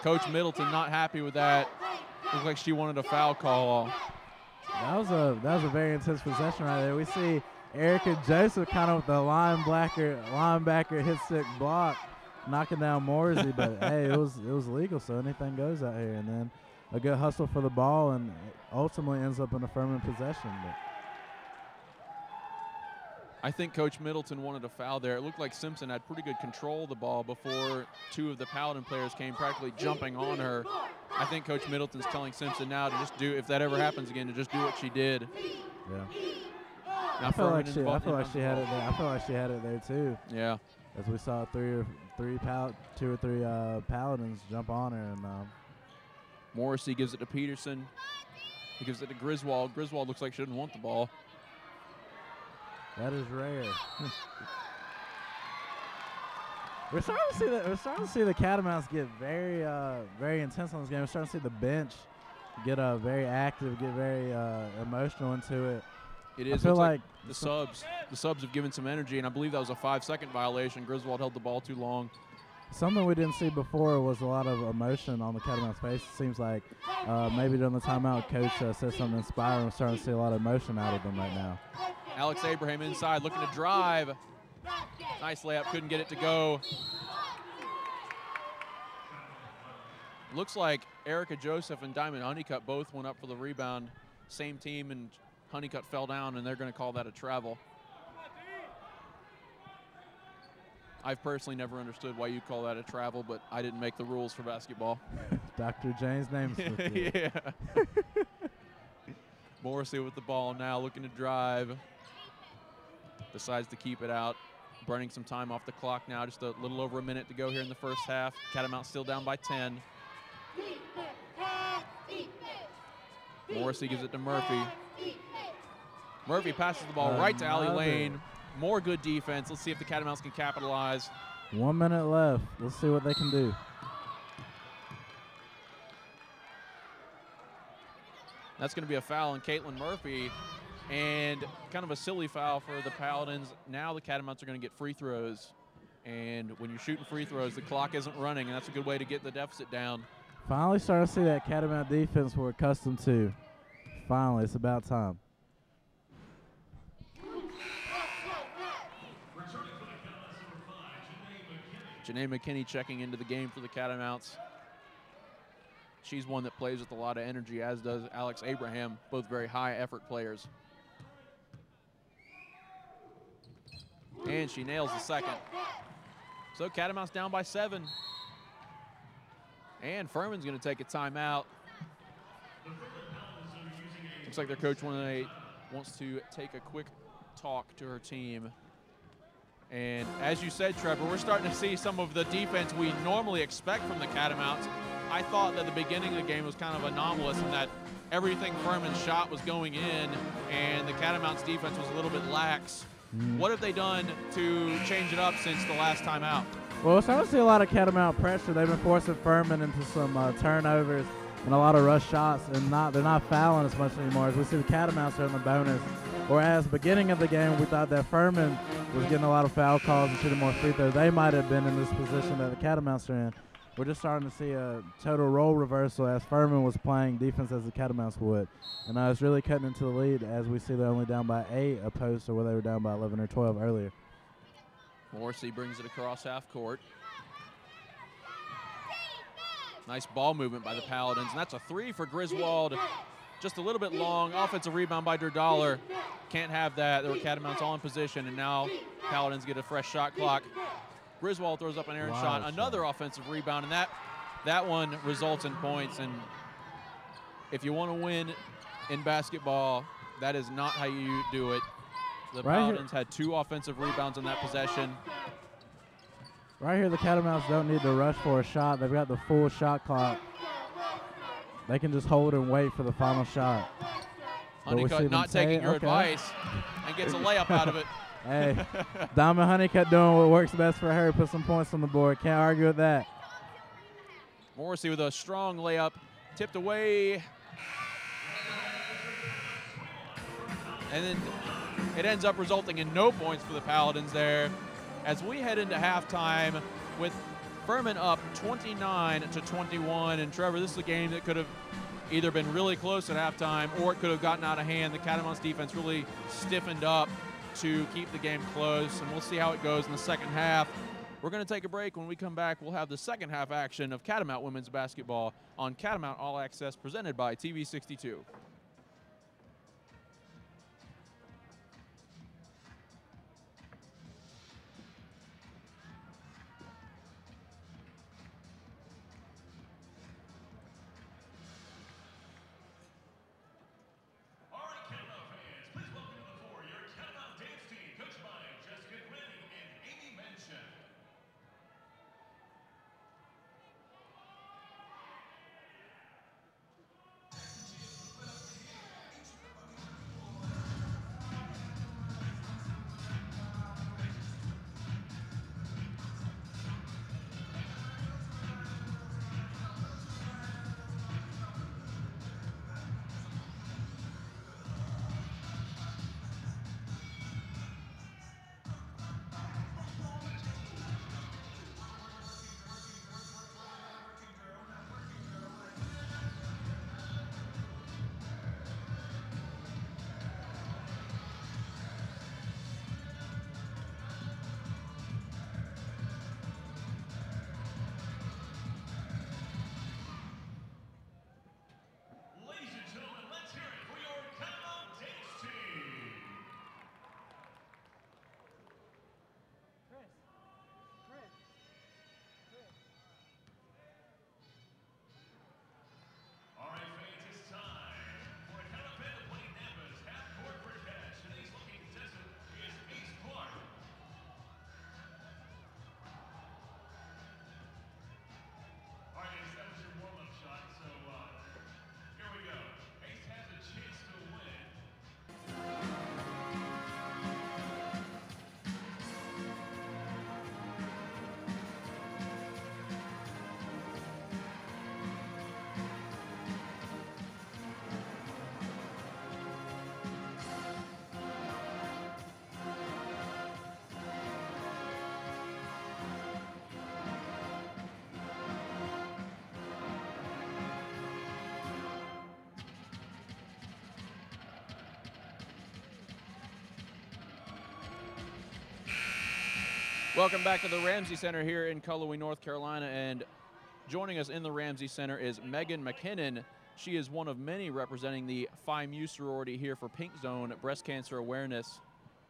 Coach Middleton not happy with that. Looks like she wanted a foul call. That was a very intense possession right there. We see Erica Joseph kind of with the linebacker hit stick block, knocking down Morrissey, but hey, it was legal, so anything goes out here. And then a good hustle for the ball, and ultimately ends up in a Furman possession. But I think Coach Middleton wanted a foul there. It looked like Simpson had pretty good control of the ball before 2 of the Paladin players came practically jumping on her. I think Coach Middleton's telling Simpson now to just do, if that ever happens again, to just do what she did. Yeah. Now I feel like she had it there. I feel like she had it there too. Yeah. As we saw 2 or 3 Paladins jump on her, and Morrissey gives it to Peterson. He gives it to Griswold. Griswold looks like she didn't want the ball. That is rare. We're starting to see the Catamounts get very intense on this game. We're starting to see the bench get very active, get very emotional into it. It is. I feel like the subs have given some energy, and I believe that was a 5-second violation. Griswold held the ball too long. Something we didn't see before was a lot of emotion on the Catamounts' face. It seems like maybe during the timeout, Coach said something inspiring. We're starting to see a lot of emotion out of them right now. Alex Abraham inside, looking to drive. Nice layup, couldn't get it to go. Looks like Erica Joseph and Diamond Honeycutt both went up for the rebound. Same team, and Honeycutt fell down, and they're going to call that a travel. I've personally never understood why you call that a travel, but I didn't make the rules for basketball. Dr. James Namesmith. Yeah. Morrissey with the ball now, looking to drive. Decides to keep it out. Burning some time off the clock now. Just a little over a minute to go here in the first half. Catamounts still down by 10. Morrissey gives it to Murphy. Murphy passes the ball right to Allie Lane. More good defense. Let's see if the Catamounts can capitalize. 1 minute left. Let's see what they can do. That's going to be a foul on Caitlin Murphy, and kind of a silly foul for the Paladins. Now the Catamounts are going to get free throws, and when you're shooting free throws, the clock isn't running, and that's a good way to get the deficit down. Finally starting to see that Catamount defense we're accustomed to. Finally, it's about time. Janae McKinney checking into the game for the Catamounts. She's one that plays with a lot of energy, as does Alex Abraham, both very high-effort players. And she nails the second. So Catamounts down by 7. And Furman's going to take a timeout. Looks like their coach wants to take a quick talk to her team. And as you said, Trevor, we're starting to see some of the defense we normally expect from the Catamounts. I thought that the beginning of the game was kind of anomalous in that everything Furman's shot was going in and the Catamounts defense was a little bit lax. What have they done to change it up since the last time out? Well, we're starting to see a lot of Catamount pressure. They've been forcing Furman into some turnovers and a lot of rush shots, and they're not fouling as much anymore. As we see the Catamounts are in the bonus. Whereas beginning of the game, we thought that Furman was getting a lot of foul calls and shooting more free throws. They might have been in this position that the Catamounts are in. We're just starting to see a total role reversal as Furman was playing defense as the Catamounts would. And it's really cutting into the lead as we see they're only down by 8 opposed to where they were down by 11 or 12 earlier. Morrissey brings it across half court. Nice ball movement by the Pallidans, and that's a 3 for Griswold. Just a little bit long. Offensive rebound by Dollar. Can't have that. There were Catamounts all in position, and now Pallidans get a fresh shot clock. Griswold throws up an errant shot. Another offensive rebound, and that one results in points. And if you want to win in basketball, that is not how you do it. The Pallidans had 2 offensive rebounds in that possession. Right here, the Catamounts don't need to rush for a shot. They've got the full shot clock. They can just hold and wait for the final shot. Honeycutt not taking your advice and gets a layup out of it. Hey, Diamond Honeycutt doing what works best for her. Put some points on the board. Can't argue with that. Morrissey with a strong layup. Tipped away. And then it ends up resulting in no points for the Pallidans there. As we head into halftime with Furman up 29-21. And Trevor, this is a game that could have either been really close at halftime or it could have gotten out of hand. The Catamounts defense really stiffened up to keep the game close, and we'll see how it goes in the second half. We're going to take a break. When we come back, we'll have the second half action of Catamount women's basketball on Catamount All Access presented by TV 62. Welcome back to the Ramsey Center here in Cullowhee, North Carolina, and joining us in the Ramsey Center is Megan McKinnon. She is one of many representing the Phi Mu sorority here for Pink Zone breast cancer awareness.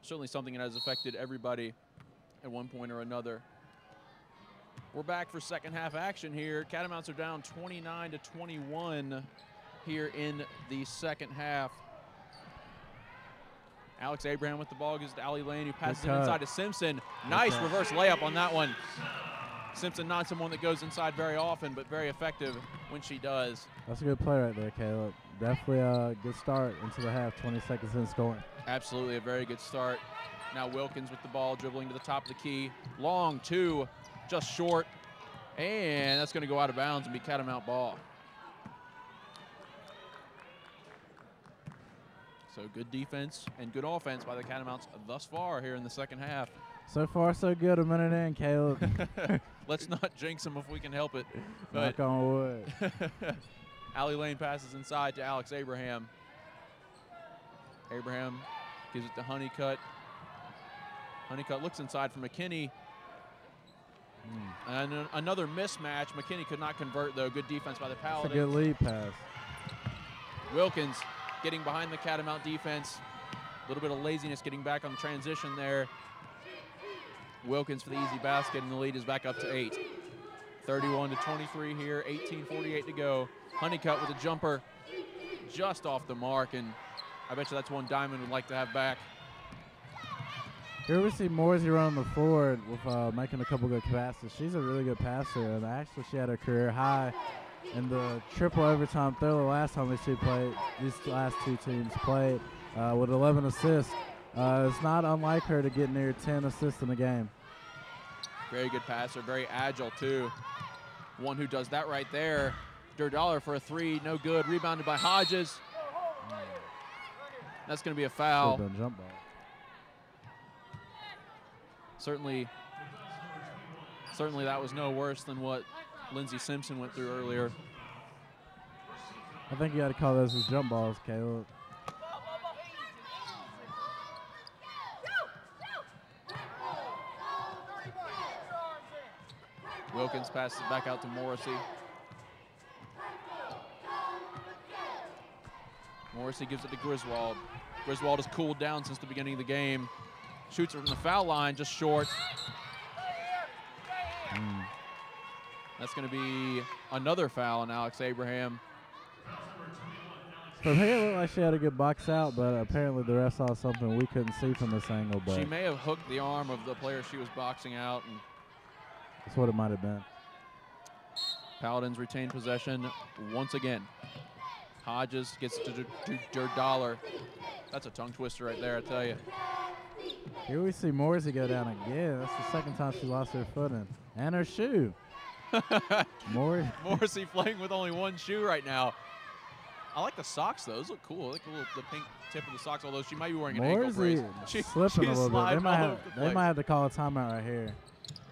Certainly something that has affected everybody at one point or another. We're back for second half action here. Catamounts are down 29-21 here in the second half. Alex Abraham with the ball gives to Allie Lane, who passes it inside to Simpson. Nice reverse layup on that one. Simpson not someone that goes inside very often, but very effective when she does. That's a good play right there, Caleb. Definitely a good start into the half, 20 seconds in scoring. Absolutely a very good start. Now Wilkins with the ball, dribbling to the top of the key. Long two, just short. And that's going to go out of bounds and be Catamount ball. So good defense and good offense by the Catamounts thus far here in the second half. So far, so good. A minute in, Caleb. Let's not jinx them if we can help it. Knock on wood. Allie Lane passes inside to Alex Abraham. Abraham gives it to Honeycutt. Honeycutt looks inside for McKinney. And another mismatch. McKinney could not convert, though. Good defense by the Paladins. That's a good lead pass. Wilkins getting behind the Catamount defense. A little bit of laziness getting back on the transition there. Wilkins for the easy basket, and the lead is back up to 8. 31-23 here, 18:48 to go. Honeycutt with a jumper just off the mark, and I bet you that's one Diamond would like to have back. Here we see Morsey running the floor with making a couple good passes. She's a really good passer, and actually she had a career high in the triple overtime throw the last time these last two teams played with 11 assists. It's not unlike her to get near 10 assists in a game. Very good passer, very agile too. One who does that right there. Durdollar for a 3, no good. Rebounded by Hodges. That's going to be a foul. Jump ball. Certainly that was no worse than what Lindsey Simpson went through earlier. I think you got to call those as jump balls, Caleb. Wilkins passes it back out to Morrissey. Morrissey gives it to Griswold. Griswold has cooled down since the beginning of the game. Shoots it from the foul line, just short. That's going to be another foul on Alex Abraham. From here, it looked like she had a good box out, but apparently the ref saw something we couldn't see from this angle. But she may have hooked the arm of the player she was boxing out, and that's what it might have been. Paladins retain possession once again. Hodges gets to Durdollar. That's a tongue twister right there, I tell you. Here we see Morrissey go down again. That's the second time she lost her footing. And her shoe. Morrissey playing with only one shoe right now. I like the socks, though. Those look cool. I like the pink tip of the socks, although she might be wearing an ankle brace. She's slipping a little bit. They might have to call a timeout right here.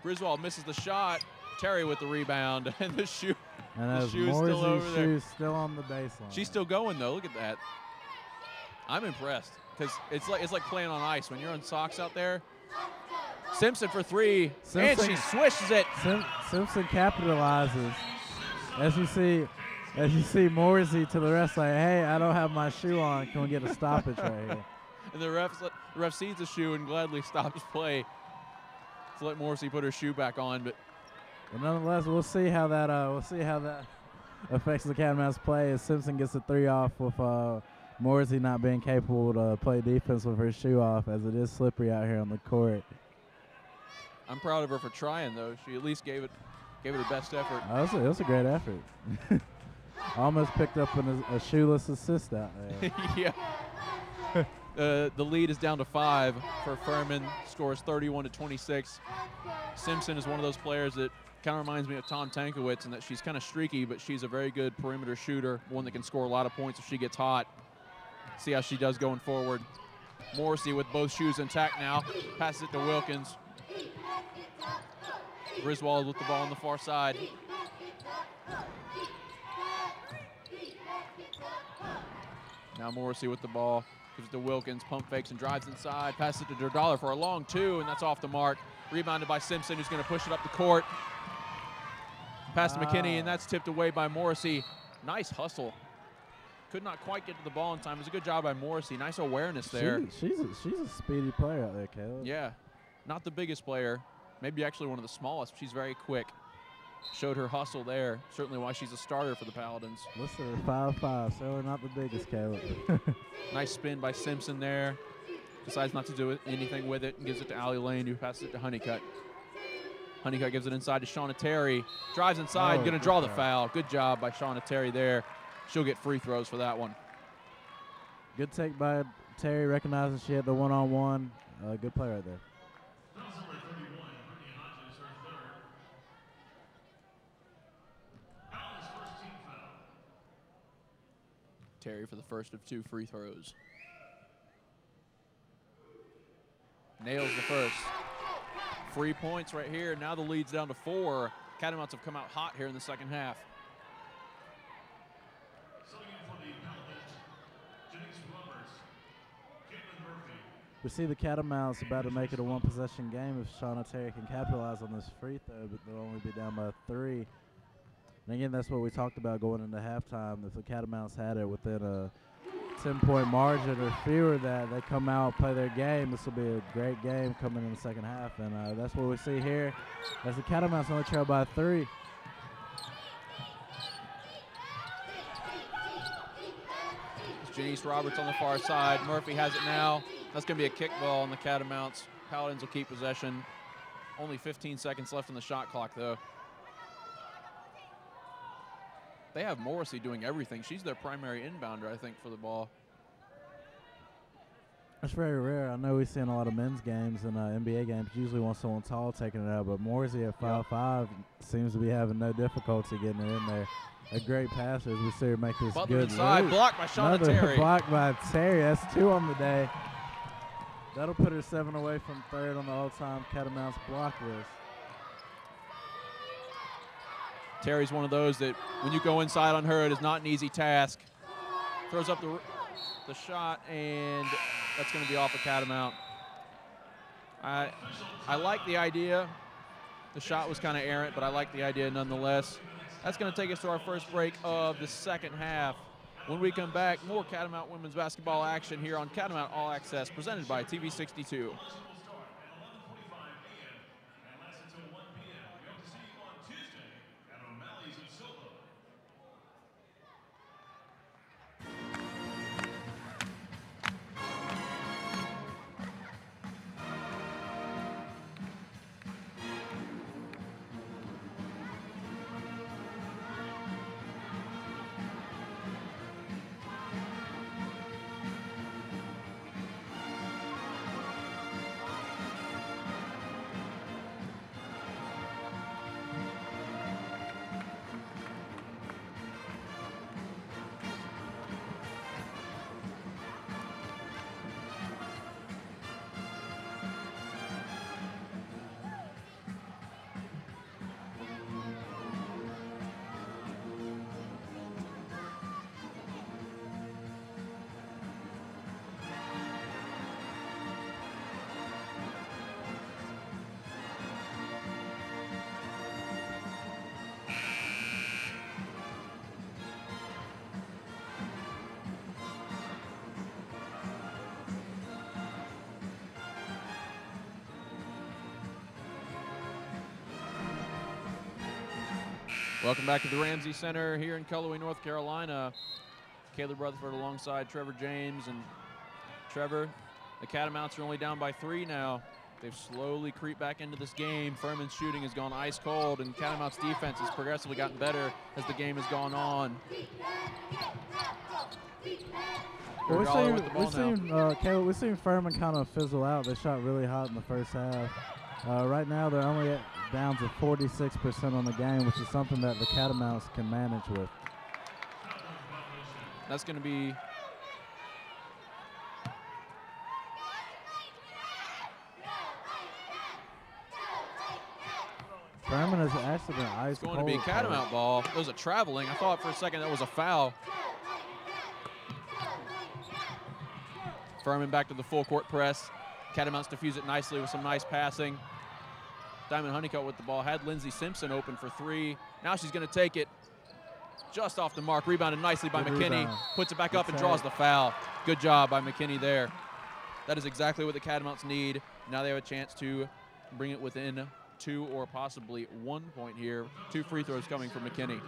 Griswold misses the shot. Terry with the rebound, and the shoe. And the shoe is still over there. Shoe's still on the baseline. She's still going though. Look at that. I'm impressed because it's like playing on ice when you're on socks out there. Simpson for 3, and she swishes it. Simpson capitalizes. As you see Morrissey to the rest like, hey, I don't have my shoe on. Can we get a stoppage right here? And the ref sees the shoe and gladly stops play to let Morrissey put her shoe back on. But nonetheless, we'll see how that affects the Catamounts play as Simpson gets a 3 off with Morrissey not being capable to play defense with her shoe off, as it is slippery out here on the court. I'm proud of her for trying, though. She at least gave it her best effort. It was a great effort. Almost picked up a shoeless assist out there. Yeah. The lead is down to 5 for Furman. Scores 31-26. Simpson is one of those players that kind of reminds me of Tom Tankowitz in that she's kind of streaky, but she's a very good perimeter shooter, one that can score a lot of points if she gets hot. See how she does going forward. Morrissey with both shoes intact now. Passes it to Wilkins. Griswold with the ball on the far side. Now Morrissey with the ball. Gives it to Wilkins, pump fakes and drives inside. Passes it to Durdollar for a long 2, and that's off the mark. Rebounded by Simpson, who's going to push it up the court. Pass to McKinney, and that's tipped away by Morrissey. Nice hustle. Could not quite get to the ball in time. It was a good job by Morrissey. Nice awareness there. She's a speedy player out there, Caleb. Yeah, not the biggest player. Maybe actually one of the smallest. She's very quick. Showed her hustle there. Certainly why she's a starter for the Paladins. Listen, 5'5", so not the biggest, Caleb. Nice spin by Simpson there. Decides not to do anything with it and gives it to Allie Lane, who passes it to Honeycutt. Honeycutt gives it inside to Shauna Terry. Drives inside, going to draw the foul. Good job by Shauna Terry there. She'll get free throws for that one. Good take by Terry, recognizing she had the one-on-one. Good play right there. Terry for the first of 2 free throws. Nails the first. 3 points right here. Now the lead's down to 4. Catamounts have come out hot here in the second half. We see the Catamounts about to make it a one-possession game if Shauna Terry can capitalize on this free throw, but they'll only be down by 3. And again, that's what we talked about going into halftime. If the Catamounts had it within a 10-point margin or fewer, that they come out, play their game, this will be a great game coming in the second half. And that's what we see here as the Catamounts only trail by 3. Janice Roberts on the far side. Murphy has it now. That's going to be a kick ball on the Catamounts. Pallidans will keep possession. Only 15 seconds left on the shot clock, though. They have Morrissey doing everything. She's their primary inbounder, I think, for the ball. That's very rare. I know we've seen a lot of men's games and NBA games. Usually want someone tall taking it out, but Morrissey at 5'5" seems to be having no difficulty getting it in there. A great passer as we see her make this Butler good inside, move. blocked by Shauna Terry. Blocked by Terry. That's 2 on the day. That'll put her 7 away from third on the all-time Catamounts block list. Terry's one of those that when you go inside on her, it is not an easy task. Throws up the shot, and that's going to be off a Catamount. I like the idea. The shot was kind of errant, but I like the idea nonetheless. That's going to take us to our first break of the second half. When we come back, more Catamount women's basketball action here on Catamount All Access, presented by TV 62. Welcome back to the Ramsey Center here in Cullowhee, North Carolina. Caleb Rutherford alongside Trevor James. And Trevor, the Catamounts are only down by 3 now. They've slowly creeped back into this game. Furman's shooting has gone ice cold, and Catamounts defense has progressively gotten better as the game has gone on. Well, Caleb, we've seen Furman kind of fizzle out. They shot really hot in the first half. Right now, they're only down to 46% on the game, which is something that the Catamounts can manage with. That's going to be Furman has actually been ice cold. It's going to be a Catamount ball. It was a traveling. I thought for a second that was a foul. Furman back to the full court press. Catamounts defuse it nicely with some nice passing. Diamond Honeycutt with the ball. Had Lindsey Simpson open for 3. Now she's going to take it just off the mark. Rebounded nicely by McKinney. Puts it back up and draws the foul. Good job by McKinney there. That is exactly what the Catamounts need. Now they have a chance to bring it within 2 or possibly 1 point here. 2 free throws coming from McKinney.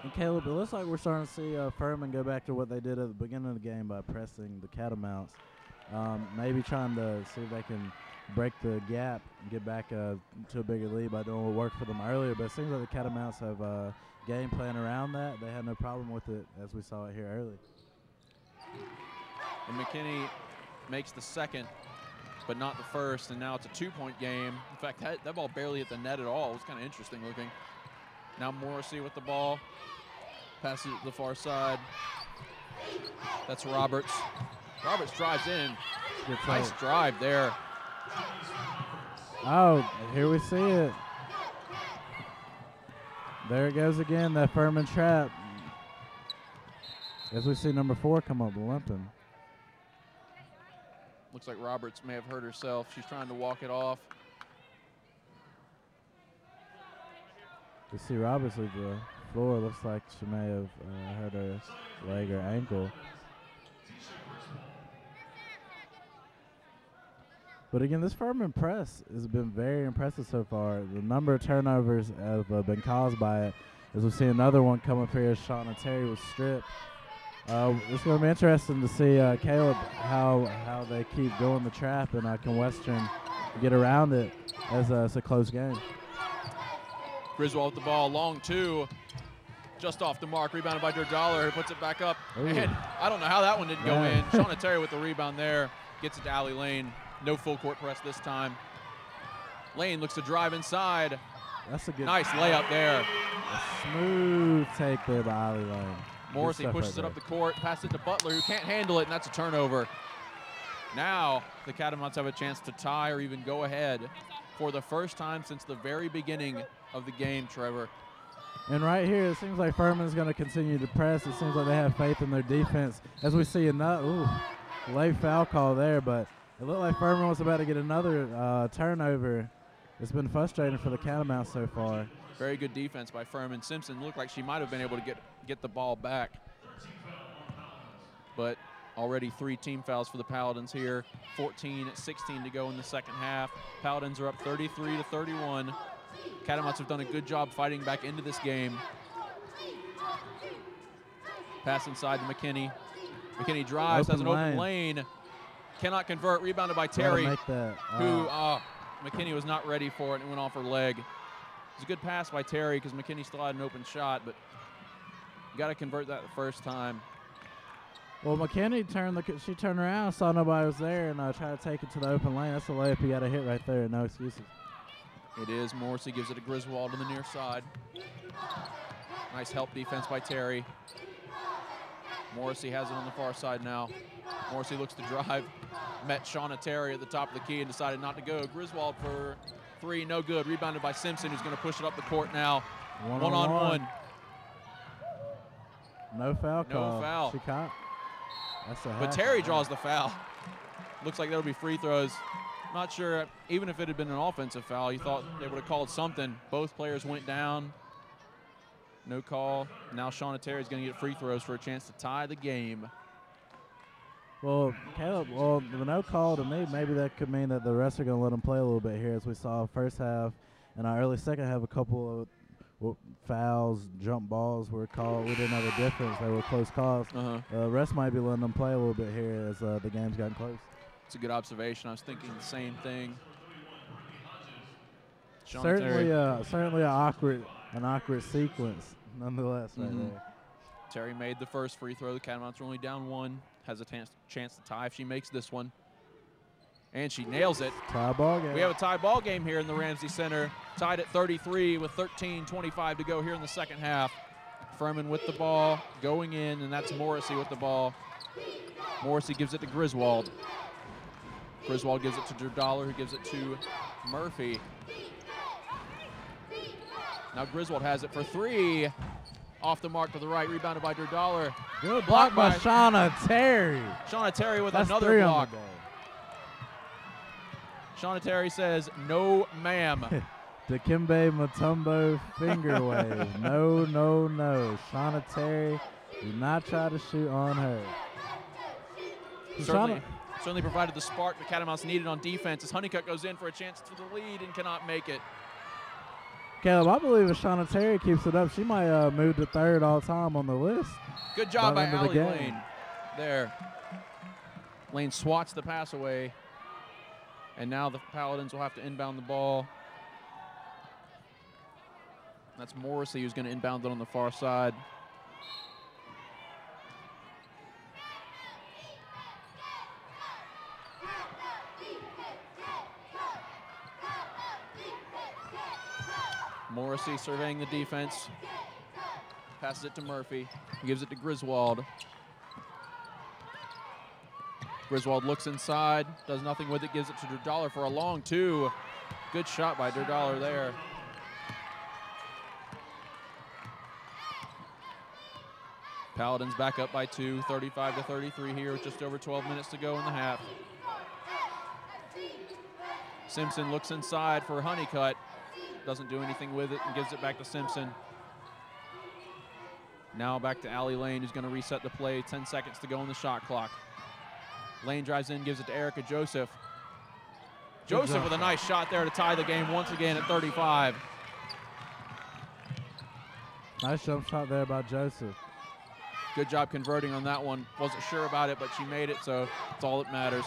And Caleb, it looks like we're starting to see Furman go back to what they did at the beginning of the game by pressing the Catamounts. Maybe trying to see if they can break the gap and get back to a bigger lead by doing what worked for them earlier. But it seems like the Catamounts have a game plan around that. They had no problem with it as we saw it here early. And McKinney makes the second, but not the first, and now it's a 2-point game. In fact, that ball barely hit the net at all. It was kind of interesting looking. Now Morrissey with the ball. Passes it to the far side. That's Roberts. Roberts drives in. Nice drive there. Oh, here we see it. There it goes again, that Furman trap. As we see number 4 come up limping. Looks like Roberts may have hurt herself. She's trying to walk it off. You see Roberts leave the floor. Looks like she may have hurt her leg or ankle. But again, this Furman press has been very impressive so far. The number of turnovers have been caused by it. As we see another one come up here, Shauna Terry was stripped. It's going to be interesting to see, Caleb, how they keep going the trap, and can Western get around it as it's a close game. Griswold with the ball, long two, just off the mark, rebounded by Durdollar, who puts it back up. Ooh. And I don't know how that one didn't go in. Shauna Terry with the rebound there, gets it to Allie Lane. No full court press this time. Lane looks to drive inside. That's a good, nice layup there. A smooth take there by Allie Lane. Morrissey pushes it up the court, passes it to Butler, who can't handle it, and that's a turnover. Now the Catamounts have a chance to tie or even go ahead for the first time since the very beginning of the game, Trevor. And right here, it seems like Furman's going to continue to press. It seems like they have faith in their defense. As we see another late foul call there, but it looked like Furman was about to get another turnover. It's been frustrating for the Catamounts so far. Very good defense by Furman. Simpson looked like she might have been able to get the ball back. But already 3 team fouls for the Pallidans here. 14-16 to go in the second half. Pallidans are up 33-31. Catamounts have done a good job fighting back into this game. Pass inside to McKinney. McKinney drives, has an open lane. Cannot convert, rebounded by Terry, who McKinney was not ready for it and went off her leg. It was a good pass by Terry because McKinney still had an open shot, but you got to convert that the first time. Well, McKinney turned around, saw nobody was there, and tried to take it to the open lane. That's a layup you got to hit right there, no excuses. It is. Morrissey gives it to Griswold on the near side. Nice help defense by Terry. Morrissey has it on the far side now. Morrissey looks to drive. Met Shauna Terry at the top of the key and decided not to go. Griswold for 3, no good. Rebounded by Simpson, who's going to push it up the court now. One-on-one. No foul call. No foul. She caught. That's a but Terry draws the foul. Looks like that'll be free throws. Not sure, even if it had been an offensive foul, you thought they would have called something. Both players went down. No call. Now Shauna Terry's going to get free throws for a chance to tie the game. Well, Caleb, the no call to me, maybe that could mean that the refs are going to let them play a little bit here, as we saw first half and our early second half, a couple of fouls, jump balls were called. We didn't have a difference. They were close calls. Refs might be letting them play a little bit here as the game's gotten close. It's a good observation. I was thinking the same thing. Certainly an awkward sequence, nonetheless. Right there. Terry made the first free throw. The Catamounts are only down 1. Has a chance to tie if she makes this one. And she nails it. Tie ball game. We have a tie ball game here in the Ramsey Center. Tied at 33 with 13:25 to go here in the second half. Furman with the ball going in, and that's Morrissey with the ball. Morrissey gives it to Griswold. Griswold gives it to Durdollar, who gives it to Murphy. Now Griswold has it for 3. Off the mark to the right, rebounded by Durdollar. Good block by Shauna Terry. Shauna Terry with That's another block. Shauna Terry says, no, ma'am. Dikembe Mutombo finger wave. No, no, no. Shauna Terry, do not try to shoot on her. Certainly provided the spark the Catamounts needed on defense as Honeycutt goes in for a chance for the lead and cannot make it. Caleb, I believe if Shauna Terry keeps it up, she might move to 3rd all-time on the list. Good job by Allie Lane there. Lane swats the pass away, and now the Pallidans will have to inbound the ball. That's Morrissey who's going to inbound it on the far side. Morrissey surveying the defense. Passes it to Murphy. He gives it to Griswold. Griswold looks inside, does nothing with it, gives it to Durdollar for a long 2. Good shot by Durdollar there. Pallidans back up by 2, 35-33 here with just over 12 minutes to go in the half. Simpson looks inside for Honeycutt. Doesn't do anything with it and gives it back to Simpson. Now back to Allie Lane, who's going to reset the play. 10 seconds to go on the shot clock. Lane drives in, gives it to Erica Joseph. Joseph with a nice shot there to tie the game once again at 35. Nice jump shot there by Joseph. Good job converting on that one. Wasn't sure about it, but she made it, so that's all that matters.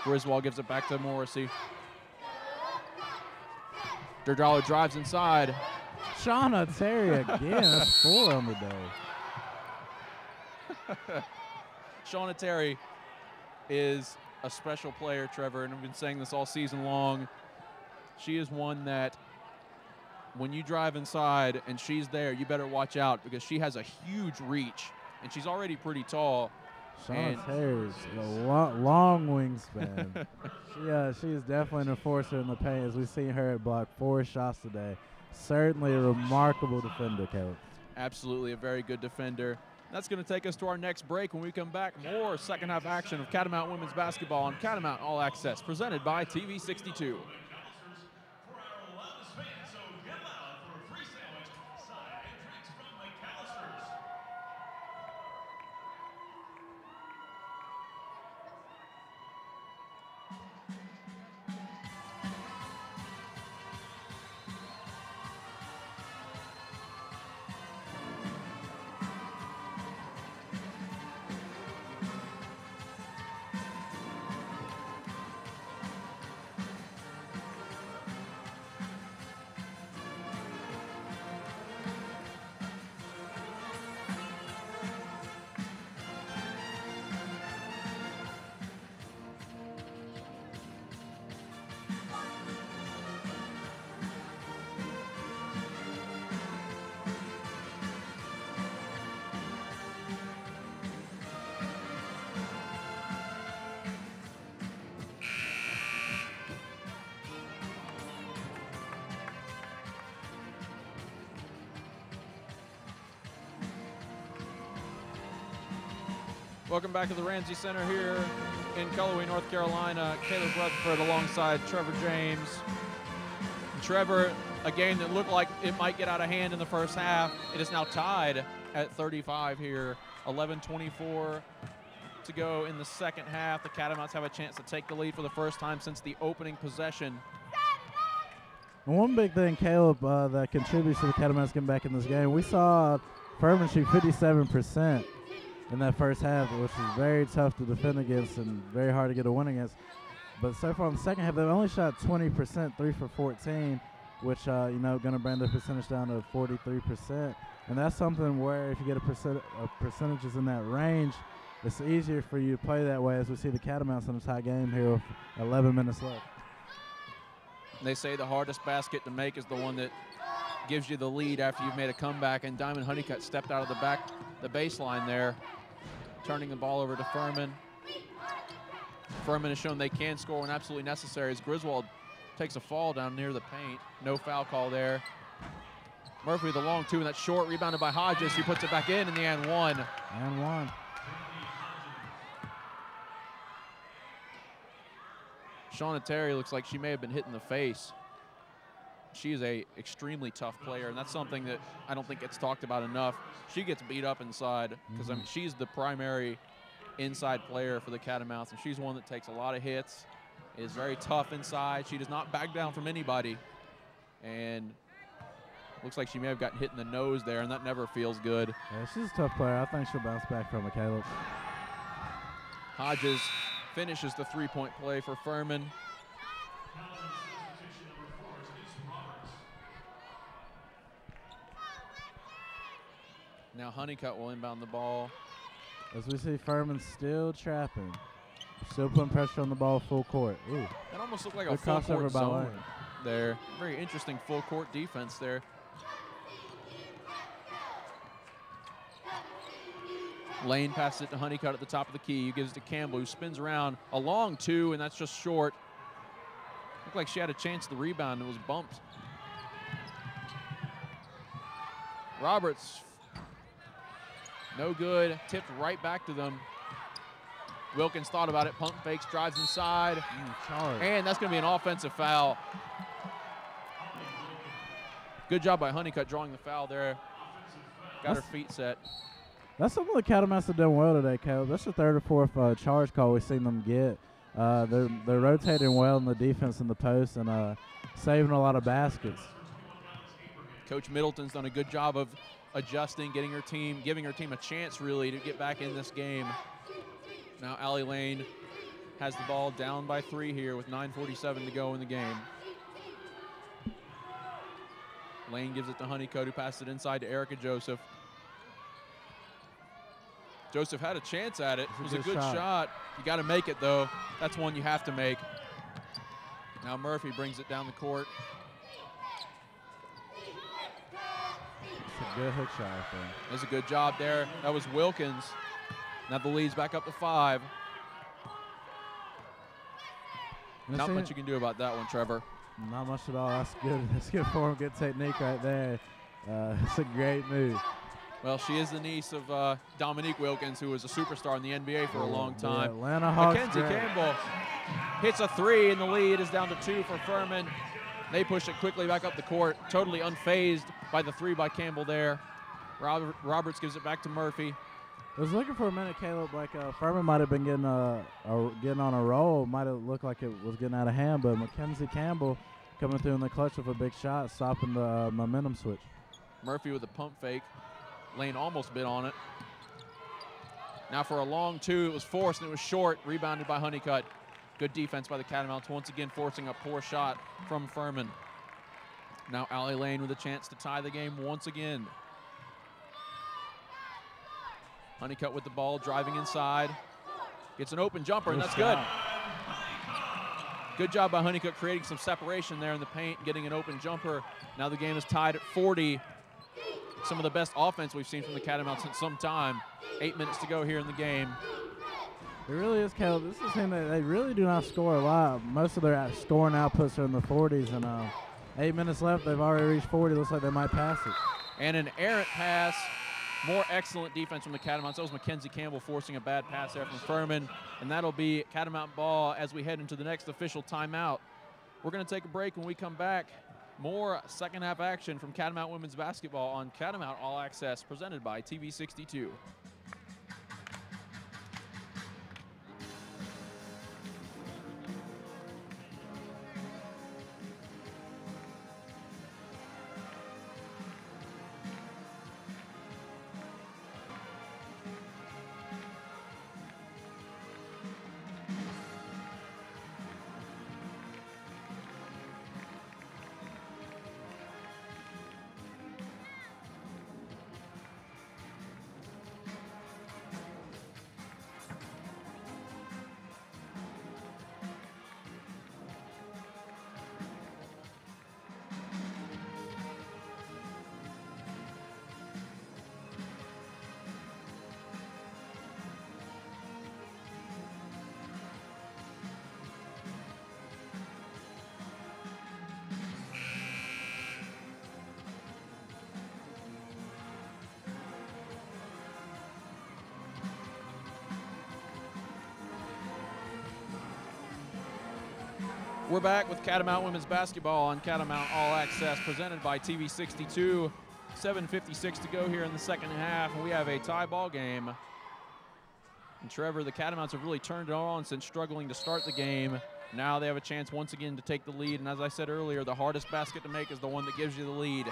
Griswold gives it back to Morrissey. Derdalo drives inside. Shauna Terry again. That's 4 on the day. Shauna Terry is a special player, Trevor, and I've been saying this all season long. She is one that when you drive inside and she's there, you better watch out because she has a huge reach, and she's already pretty tall. Shauna Terry's a long wingspan. She is definitely an enforcer in the paint, as we've seen her block 4 shots today. Certainly a remarkable defender, Caleb. Absolutely a very good defender. That's going to take us to our next break. When we come back, more second half action of Catamount women's basketball on Catamount All Access, presented by TV 62. Welcome back to the Ramsey Center here in Cullowhee, North Carolina. Caleb Rutherford alongside Trevor James. Trevor, a game that looked like it might get out of hand in the first half. It is now tied at 35 here. 11:24 to go in the second half. The Catamounts have a chance to take the lead for the first time since the opening possession. One big thing, Caleb, that contributes to the Catamounts getting back in this game, we saw Furman shoot 57% in that first half, which is very tough to defend against and very hard to get a win against. But so far in the second half, they've only shot 20%, 3 for 14, which, going to bring the percentage down to 43%. And that's something where if you get percentages in that range, it's easier for you to play that way, as we see the Catamounts in a tie game here with 11 minutes left. They say the hardest basket to make is the one that gives you the lead after you've made a comeback, and Diamond Honeycutt stepped out of the baseline there, turning the ball over to Furman. Furman has shown they can score when absolutely necessary as Griswold takes a fall down near the paint. No foul call there. Murphy with the long two, and that's short, rebounded by Hodges, who puts it back in the and one. And one. Shauna Terry looks like she may have been hit in the face. She is a extremely tough player, and that's something that I don't think gets talked about enough. She gets beat up inside because I mean, she's the primary inside player for the Catamounts, and she's one that takes a lot of hits, is very tough inside. She does not back down from anybody, and looks like she may have gotten hit in the nose there, and that never feels good. Yeah, she's a tough player. I think she'll bounce back from it, Caleb. Hodges finishes the three-point play for Furman. Now Honeycutt will inbound the ball. As we see Furman still trapping, still putting pressure on the ball full court. Ooh. That almost looked like a full court zone there. Very interesting full court defense there. Lane passes it to Honeycutt at the top of the key. He gives it to Campbell, who spins around a long two, and that's just short. Looked like she had a chance to rebound and was bumped. Roberts, no good, tipped right back to them. Wilkins thought about it, pump fakes, drives inside, Charge. and that's going to be an offensive foul. Good job by Honeycutt drawing the foul there. Got her feet set. That's something the Catamounts have done well today, Caleb. That's the third or fourth charge call we've seen them get. They're rotating well in the defense in the post and saving a lot of baskets. Coach Middleton's done a good job of adjusting, giving her team a chance really to get back in this game. Now Allie Lane has the ball down by 3 here with 9:47 to go in the game. Lane gives it to Honeycutt, who passes it inside to Erica Joseph. Joseph had a chance at it. It was a good shot. You got to make it, though. That's one you have to make. Now Murphy brings it down the court. It's a good hook shot, I think. That's a good job there. That was Wilkins. Now the lead's back up to 5. Not much you can do about that one, Trevor. Not much at all. That's good. That's good form. Good technique right there. It's a great move. Well, she is the niece of Dominique Wilkins, who was a superstar in the NBA for a long time. The Atlanta Hawks. Mackenzie Campbell hits a 3, and the lead is down to 2 for Furman. They push it quickly back up the court, totally unfazed by the 3 by Campbell there. Roberts gives it back to Murphy. I was looking for a minute, Caleb. Like Furman might have been getting on a roll. Might have looked like it was getting out of hand, but Mackenzie Campbell coming through in the clutch with a big shot, stopping the momentum switch. Murphy with a pump fake. Lane almost bit on it. Now for a long 2, it was forced and it was short, rebounded by Honeycutt. Good defense by the Catamounts, once again forcing a poor shot from Furman. Now Allie Lane with a chance to tie the game once again. Honeycutt with the ball, driving inside. Gets an open jumper, and that's good. Good job by Honeycutt creating some separation there in the paint, getting an open jumper. Now the game is tied at 40. Some of the best offense we've seen from the Catamounts in some time. 8 minutes to go here in the game. It really is, Caleb. This is a team that they really do not score a lot. Most of their scoring outputs are in the 40s, and 8 minutes left. They've already reached 40. Looks like they might pass it. And an errant pass. More excellent defense from the Catamounts. That was Mackenzie Campbell forcing a bad pass there from Furman. And that'll be Catamount ball as we head into the next official timeout. We're going to take a break. When we come back, more second half action from Catamount women's basketball on Catamount All Access, presented by TV 62. We're back with Catamount women's basketball on Catamount All Access, presented by TV 62. 7:56 to go here in the second half, and we have a tie ball game. And Trevor, the Catamounts have really turned it on since struggling to start the game. Now they have a chance once again to take the lead, and as I said earlier, the hardest basket to make is the one that gives you the lead.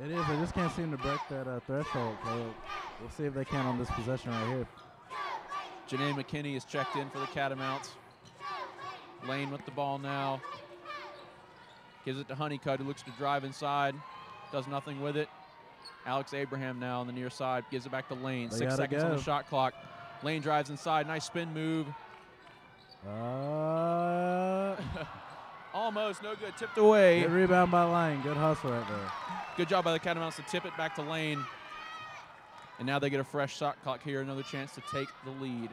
It is. They just can't seem to break that threshold. We'll see if they can on this possession right here. Janae McKinney is checked in for the Catamounts. Lane with the ball now. Gives it to Honeycutt, who looks to drive inside. Does nothing with it. Alex Abraham now on the near side. Gives it back to Lane. 6 seconds on the shot clock. Lane drives inside. Nice spin move. Almost. No good. Tipped away. Good rebound by Lane. Good hustle right there. Good job by the Catamounts to tip it back to Lane. And now they get a fresh shot clock here. Another chance to take the lead.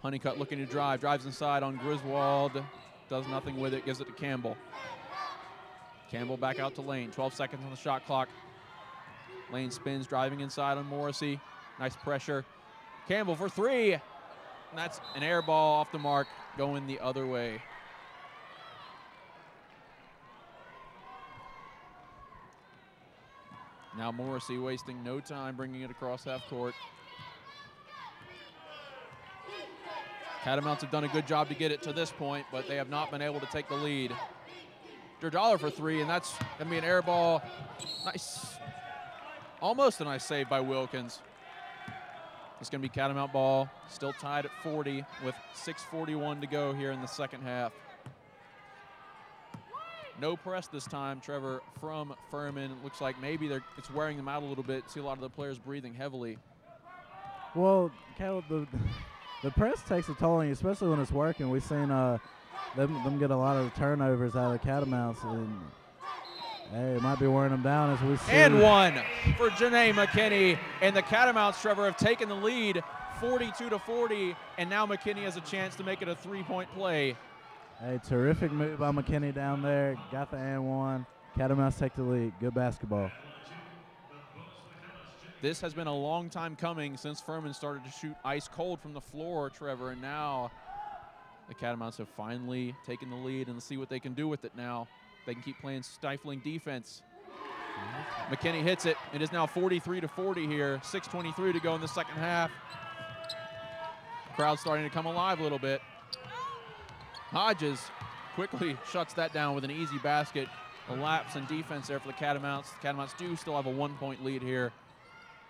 Honeycutt looking to drive. Drives inside on Griswold. Does nothing with it. Gives it to Campbell. Campbell back out to Lane. 12 seconds on the shot clock. Lane spins, driving inside on Morrissey. Nice pressure. Campbell for three. And that's an air ball off the mark, going the other way. Now Morrissey wasting no time, bringing it across half court. Catamounts have done a good job to get it to this point, but they have not been able to take the lead. Durdollar for three, and that's going to be an air ball. Nice. Almost a nice save by Wilkins. It's going to be Catamount ball. Still tied at 40 with 6:41 to go here in the second half. No press this time, Trevor, from Furman. It looks like maybe it's wearing them out a little bit. See a lot of the players breathing heavily. Well, Caleb, the press takes a toll on you, especially when it's working. We've seen them get a lot of turnovers out of Catamounts, and hey, it might be wearing them down as we see. And one for Janae McKinney, and the Catamounts, Trevor, have taken the lead 42-40, and now McKinney has a chance to make it a three-point play. Hey, terrific move by McKinney down there. Got the and one. Catamounts take the lead. Good basketball. This has been a long time coming since Furman started to shoot ice cold from the floor, Trevor, and now the Catamounts have finally taken the lead, and let's see what they can do with it now. They can keep playing stifling defense. McKinney hits it. It is now 43-40 here. 6:23 to go in the second half. Crowd starting to come alive a little bit. Hodges quickly shuts that down with an easy basket. A lapse in defense there for the Catamounts. The Catamounts do still have a 1-point lead here.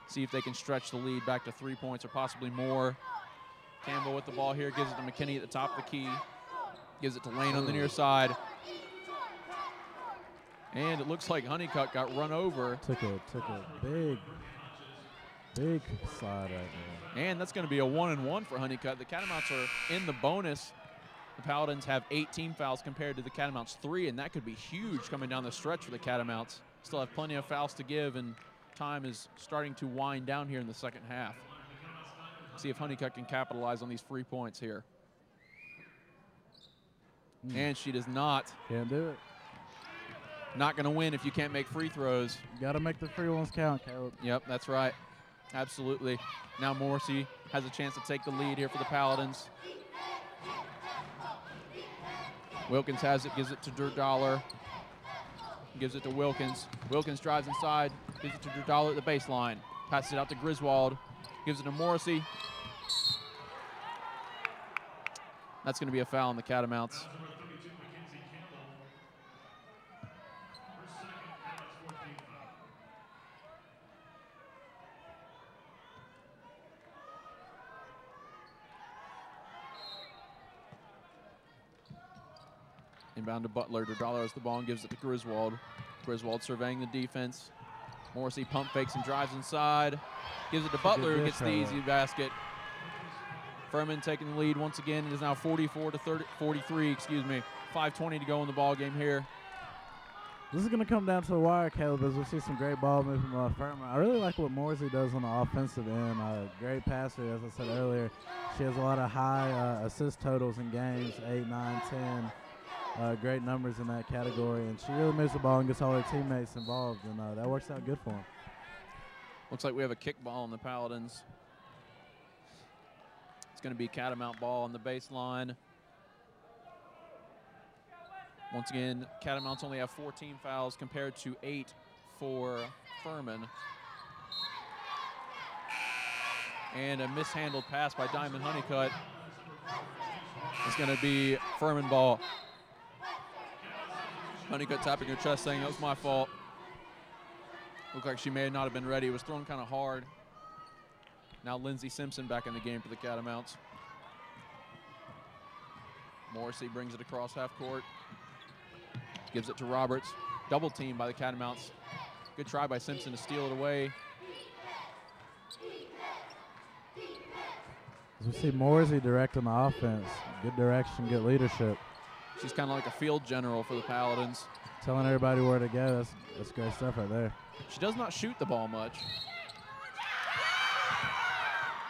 See if they can stretch the lead back to 3 points or possibly more. Campbell with the ball here, gives it to McKinney at the top of the key. Gives it to Lane on the near side. And it looks like Honeycutt got run over. Took a big slide right there. And that's going to be a 1-and-1 for Honeycutt. The Catamounts are in the bonus. The Paladins have 18 fouls compared to the Catamounts 3, and that could be huge coming down the stretch for the Catamounts. Still have plenty of fouls to give, and time is starting to wind down here in the second half. See if Honeycutt can capitalize on these free points here. And she does not. Can't do it. Not going to win if you can't make free throws. You got to make the free ones count, Caleb. Yep, that's right. Absolutely. Now Morrissey has a chance to take the lead here for the Paladins. Wilkins has it, gives it to Durdollar. Gives it to Wilkins. Wilkins drives inside, gives it to Durdollar at the baseline. Passes it out to Griswold. Gives it to Morrissey. That's going to be a foul on the Catamounts. Inbound to Butler. Durdollar has the ball and gives it to Griswold. Griswold surveying the defense. Morrissey pump fakes and drives inside. Gives it to Butler, who gets the easy basket. Furman taking the lead once again. It is now 43, excuse me. 5:20 to go in the ball game here. This is going to come down to the wire, Caleb, as we see some great ball movement from Furman. I really like what Morrissey does on the offensive end. Great passer, as I said earlier. She has a lot of high assist totals in games, 8, 9, 10. Great numbers in that category, and she really moves the ball and gets all her teammates involved, and that works out good for them. Looks like we have a kickball on the Paladins. It's going to be Catamount ball on the baseline. Once again, Catamounts only have 14 fouls compared to 8 for Furman. And a mishandled pass by Diamond Honeycutt. It's going to be Furman ball. Honeycutt tapping her chest saying, that was my fault. Looked like she may not have been ready. It was thrown kind of hard. Now Lindsey Simpson back in the game for the Catamounts. Morrissey brings it across half court. Gives it to Roberts. Double team by the Catamounts. Good try by Simpson to steal it away. As we see Morrissey directing the offense. Good direction, good leadership. She's kind of like a field general for the Paladins. Telling everybody where to go. That's great stuff right there. She does not shoot the ball much.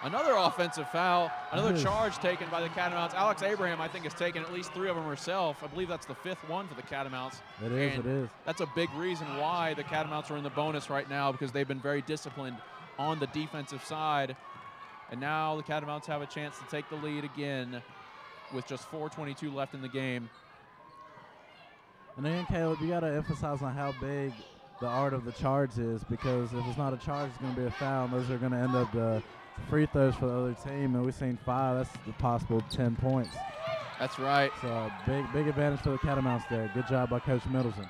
Another offensive foul, another charge taken by the Catamounts. Alex Abraham, I think, has taken at least 3 of them herself. I believe that's the 5th one for the Catamounts. It is, and it is. That's a big reason why the Catamounts are in the bonus right now, because they've been very disciplined on the defensive side. And now the Catamounts have a chance to take the lead again with just 4:22 left in the game. And then, Caleb, you got to emphasize on how big the art of the charge is, because if it's not a charge, it's going to be a foul, and those are going to end up the free throws for the other team. And we've seen 5. That's the possible 10 points. That's right. So big advantage for the Catamounts there. Good job by Coach Middleton.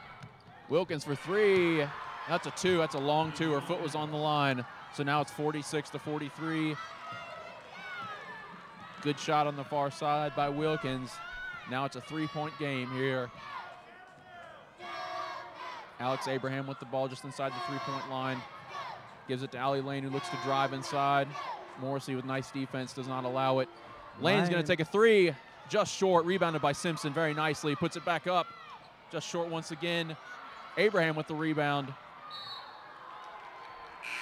Wilkins for 3. That's a 2. That's a long 2. Her foot was on the line. So now it's 46-43. Good shot on the far side by Wilkins. Now it's a 3-point game here. Alex Abraham with the ball just inside the 3-point line. Gives it to Allie Lane, who looks to drive inside. Morrissey with nice defense does not allow it. Lane's going to take a 3. Just short. Rebounded by Simpson very nicely. Puts it back up. Just short once again. Abraham with the rebound.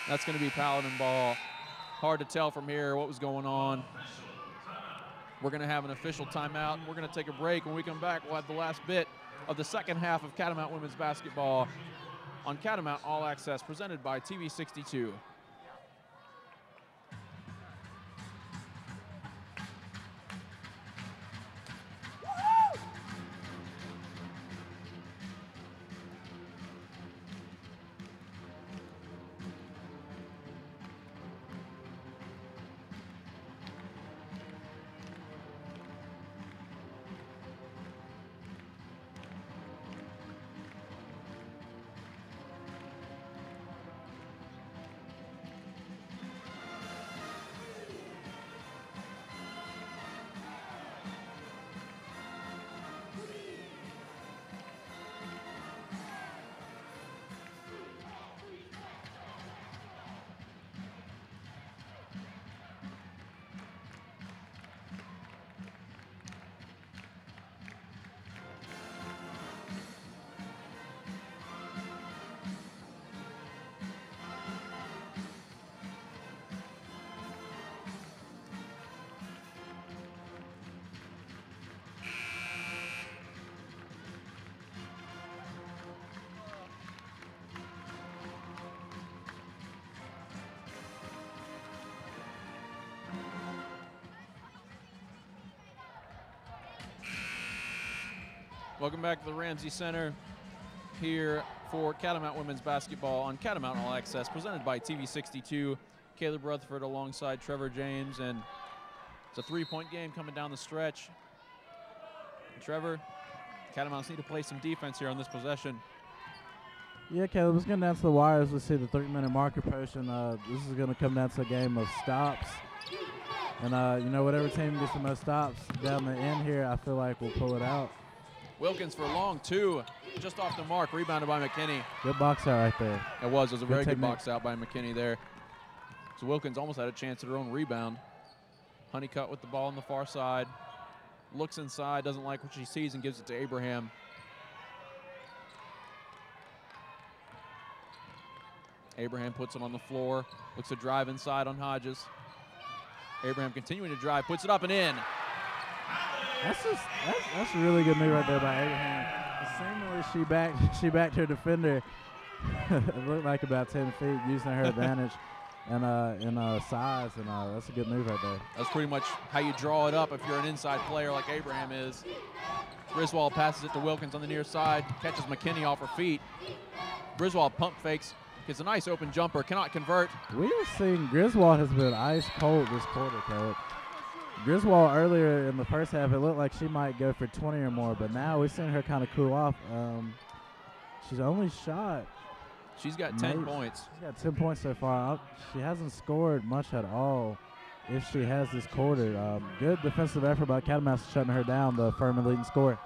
That's going to be Paladin ball. Hard to tell from here what was going on. We're going to have an official timeout. We're going to take a break. When we come back, we'll have the last bit of the second half of Catamount women's basketball on Catamount All Access, presented by TV 62. Welcome back to the Ramsey Center here for Catamount women's basketball on Catamount All Access, presented by TV 62. Caleb Rutherford alongside Trevor James, and it's a 3-point game coming down the stretch. And Trevor, Catamounts need to play some defense here on this possession. Yeah, Caleb, it's getting down to the wire as we see the 3-minute mark approaching. This is going to come down to a game of stops. And, you know, whatever team gets the most stops down the end here, I feel like we'll pull it out. Wilkins for long 2, just off the mark, rebounded by McKinney. Good box out right there. It was a very good box out by McKinney there. So Wilkins almost had a chance at her own rebound. Honeycutt with the ball on the far side. Looks inside, doesn't like what she sees, and gives it to Abraham. Abraham puts it on the floor, looks to drive inside on Hodges. Abraham continuing to drive, puts it up and in. That's a really good move right there by Abraham. Seemingly she backed her defender. It looked like about 10 feet, using her advantage and size, and that's a good move right there. That's pretty much how you draw it up if you're an inside player like Abraham is. Griswold passes it to Wilkins on the near side, catches McKinney off her feet. Griswold pump fakes, gets a nice open jumper, cannot convert. We have seen Griswold has been ice cold this quarter, Caleb. Griswold earlier in the first half, it looked like she might go for 20 or more, but now we've seen her kind of cool off. She's only shot. She's got 10 points. She's got 10 points so far. She hasn't scored much at all if she has this quarter. Good defensive effort by Catamounts shutting her down, the Furman leading scorer.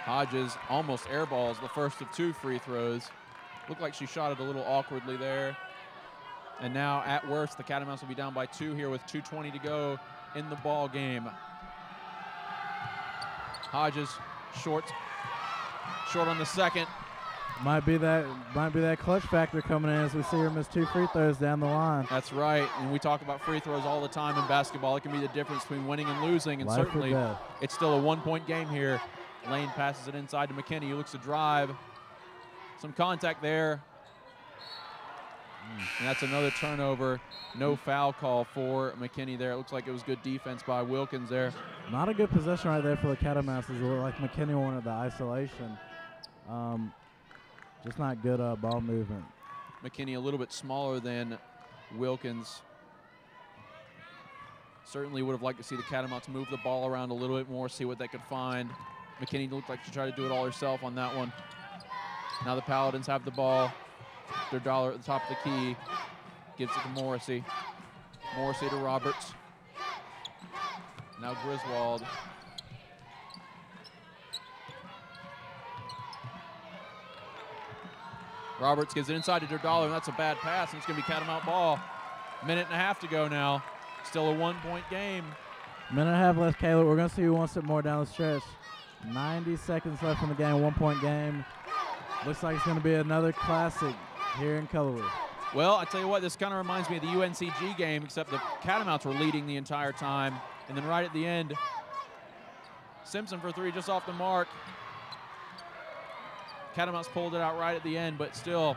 Hodges almost airballs the first of 2 free throws. Looked like she shot it a little awkwardly there. And now, at worst, the Catamounts will be down by 2 here with 2:20 to go in the ball game. Hodges short on the second. Might be that clutch factor coming in as we see her miss 2 free throws down the line. That's right, and we talk about free throws all the time in basketball. It can be the difference between winning and losing, and certainly it's still a 1-point game here. Lane passes it inside to McKinney, who looks to drive. Some contact there. And that's another turnover. No foul call for McKinney there. It looks like it was good defense by Wilkins there. Not a good possession right there for the Catamounts. It looked like McKinney wanted the isolation. Just not good ball movement. McKinney a little bit smaller than Wilkins. Certainly would have liked to see the Catamounts move the ball around a little bit more, see what they could find. McKinney looked like she tried to do it all herself on that one. Now the Paladins have the ball. Their dollar at the top of the key. Gives it to Morrissey. Morrissey to Roberts. Now Griswold. Roberts gives it inside to Dollar, and that's a bad pass, and it's going to be Catamount ball. Minute and a half to go now. Still a 1-point game. Minute and a half left, Caleb. We're going to see who wants it more down the stretch. 90 seconds left in the game, 1-point game. Looks like it's going to be another classic here in Colorado. Well, I tell you what, this kind of reminds me of the UNCG game, except the Catamounts were leading the entire time. And then right at the end, Simpson for three just off the mark. Catamounts pulled it out right at the end, but still,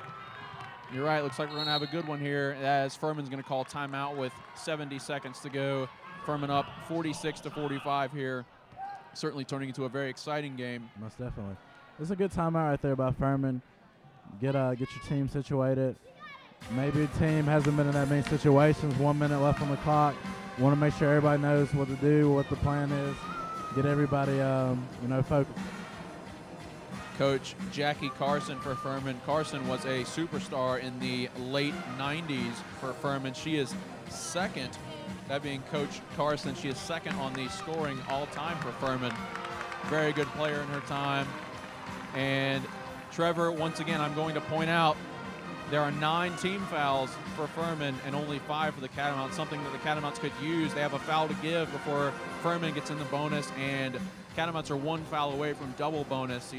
you're right, looks like we're going to have a good one here as Furman's going to call timeout with 70 seconds to go. Furman up 46-45 here. Certainly turning into a very exciting game. Most definitely. This is a good timeout right there by Furman. Get your team situated. Maybe the team hasn't been in that many situations. 1 minute left on the clock. Want to make sure everybody knows what to do, what the plan is. Get everybody, focused. Coach Jackie Carson for Furman. Carson was a superstar in the late 90s for Furman. She is second, that being Coach Carson, she is second on the scoring all-time for Furman. Very good player in her time. And Trevor, once again, I'm going to point out there are 9 team fouls for Furman and only 5 for the Catamounts, something that the Catamounts could use. They have a foul to give before Furman gets in the bonus, and Catamounts are 1 foul away from double bonus.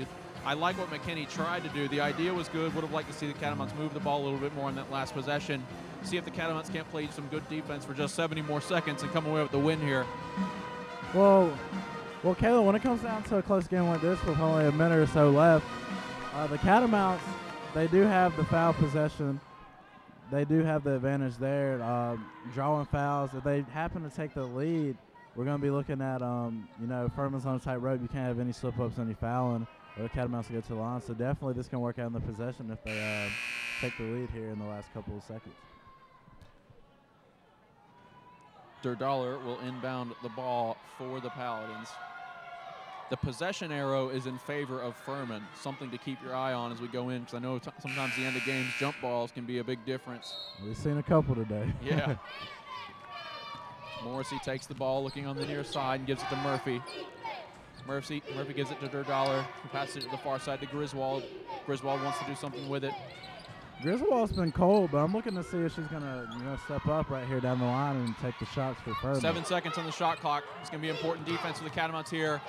I like what McKinney tried to do. The idea was good. Would have liked to see the Catamounts move the ball a little bit more in that last possession. See if the Catamounts can't play some good defense for just 70 more seconds and come away with the win here. Well, Caleb, when it comes down to a close game like this with only a minute or so left, the Catamounts, they do have the foul possession. They do have the advantage there, drawing fouls. If they happen to take the lead, we're going to be looking at, Furman's on a tight road. You can't have any slip-ups, any fouling, or the Catamounts will go to the line. So definitely this can work out in the possession if they take the lead here in the last couple of seconds. Dollar will inbound the ball for the Paladins. The possession arrow is in favor of Furman, something to keep your eye on as we go in, because I know sometimes the end of games jump balls can be a big difference. We've seen a couple today. Yeah. Morrissey takes the ball, looking on the near side, and gives it to Murphy. Murphy gives it to Dollar, passes it to the far side to Griswold. Griswold wants to do something with it. Griswold's been cold, but I'm looking to see if she's going to step up right here down the line and take the shots for Furman. 7 seconds on the shot clock. It's going to be important defense for the Catamounts here.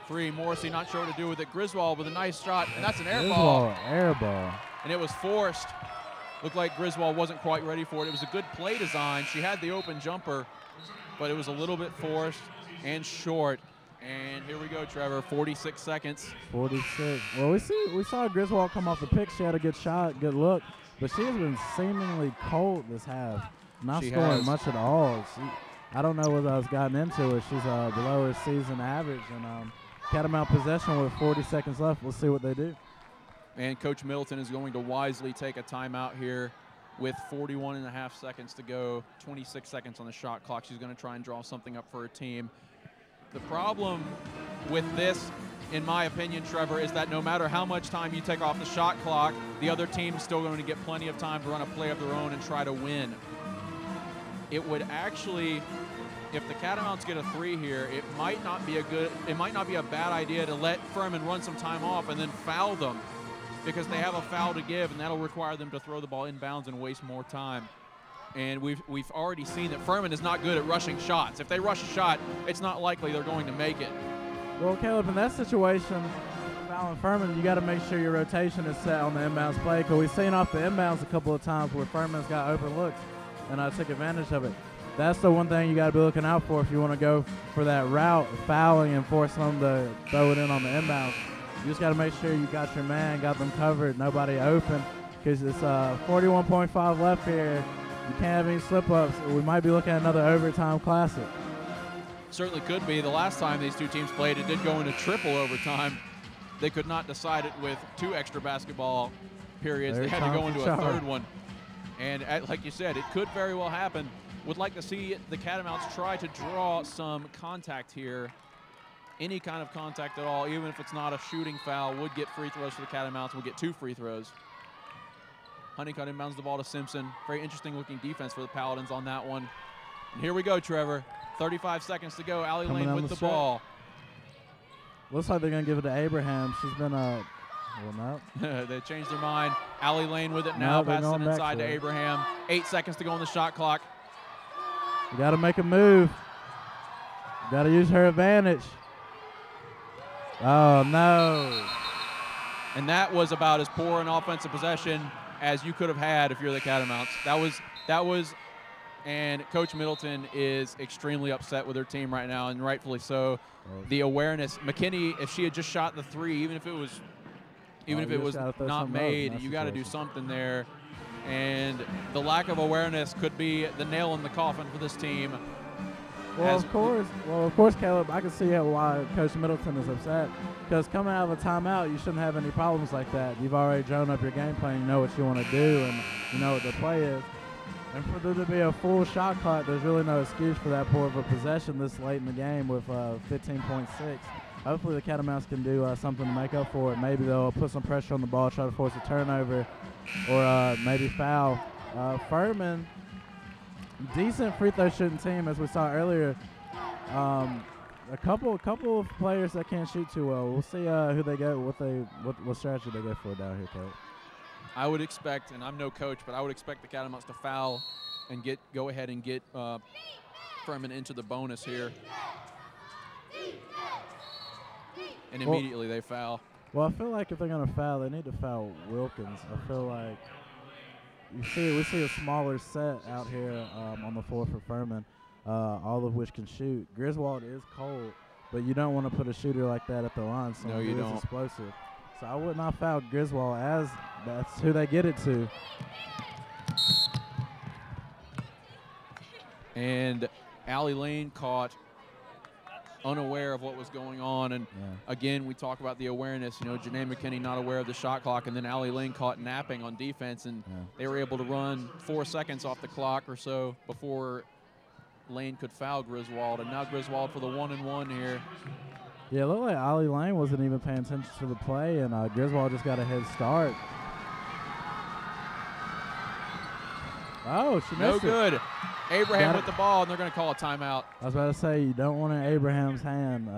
3, Morrissey not sure what to do with it. Griswold with a nice shot, and that's an air ball. Air ball. And it was forced. Looked like Griswold wasn't quite ready for it. It was a good play design. She had the open jumper, but it was a little bit forced and short. And here we go, Trevor, 46 seconds. 46. Well, we saw Griswold come off the pick. She had a good shot, good look, but she has been seemingly cold this half. Not scoring much at all. I don't know what has gotten into it. She's below her season average. And Catamount possession with 40 seconds left. We'll see what they do. And Coach Middleton is going to wisely take a timeout here with 41.5 seconds to go, 26 seconds on the shot clock. She's going to try and draw something up for her team. The problem with this, in my opinion, Trevor, is that no matter how much time you take off the shot clock, the other team's still going to get plenty of time to run a play of their own and try to win. It would actually, if the Catamounts get a 3 here, it might not be a bad idea to let Furman run some time off and then foul them, because they have a foul to give, and that'll require them to throw the ball inbounds and waste more time. And we've already seen that Furman is not good at rushing shots. If they rush a shot, it's not likely they're going to make it. Well, Caleb, in that situation, fouling Furman, you got to make sure your rotation is set on the inbounds play, because we've seen off the inbounds a couple of times where Furman's got open looks, and I took advantage of it. That's the one thing you got to be looking out for if you want to go for that route, fouling and force them to throw it in on the inbounds. You just got to make sure you got your man, got them covered, nobody open. because it's 41.5 left here. You can't have any slip-ups. We might be looking at another overtime classic. Certainly could be. The last time these two teams played, it did go into triple overtime. They could not decide it with 2 extra basketball periods. They had to go into a third one. And like you said, it could very well happen. Would like to see the Catamounts try to draw some contact here. Any kind of contact at all, even if it's not a shooting foul, would get free throws for the Catamounts. We'll get 2 free throws. Honeycutt inbounds the ball to Simpson. Very interesting looking defense for the Paladins on that one. And here we go, Trevor. 35 seconds to go. Allie Lane with the ball. Looks like they're going to give it to Abraham. She's been well, no. They changed their mind. Allie Lane with it now. Passes it inside to Abraham. 8 seconds to go on the shot clock. You got to make a move. You got to use her advantage. Oh, no. And that was about as poor an offensive possession as you could have had if you're the Catamounts. That was, and Coach Middleton is extremely upset with her team right now, and rightfully so. The awareness, McKinney, if she had just shot the 3, even if it was not made, you got to do something there. And the lack of awareness could be the nail in the coffin for this team. Well, of course, Caleb, I can see why Coach Middleton is upset. Because coming out of a timeout, you shouldn't have any problems like that. You've already drawn up your game plan. You know what you want to do, and you know what the play is. And for there to be a full shot clock, there's really no excuse for that poor of a possession this late in the game with 15.6. Hopefully the Catamounts can do something to make up for it. Maybe they'll put some pressure on the ball, try to force a turnover, or maybe foul. Furman, decent free throw shooting team, as we saw earlier. A couple of players that can't shoot too well. We'll see who they go, what strategy they go for down here, Coach. I would expect, and I'm no coach, but I would expect the Catamounts to foul and go ahead and get Furman into the bonus here. And immediately they foul. Well, I feel like if they're going to foul, they need to foul Wilkins. I feel like we see a smaller set out here on the floor for Furman, all of which can shoot. Griswold is cold, but you don't want to put a shooter like that at the line. So no, you don't. Explosive. So I would not foul Griswold, as that's who they get it to. And Allie Lane caught unaware of what was going on. And again, we talk about the awareness. You know, Janae McKinney not aware of the shot clock, and then Allie Lane caught napping on defense, and they were able to run 4 seconds off the clock or so before Lane could foul Griswold. And now Griswold for the 1-and-1 here. Yeah, it looked like Allie Lane wasn't even paying attention to the play, and Griswold just got a head start. Oh, she missed it. No good. Abraham with the ball, and they're going to call a timeout. I was about to say, you don't want it in Abraham's hand.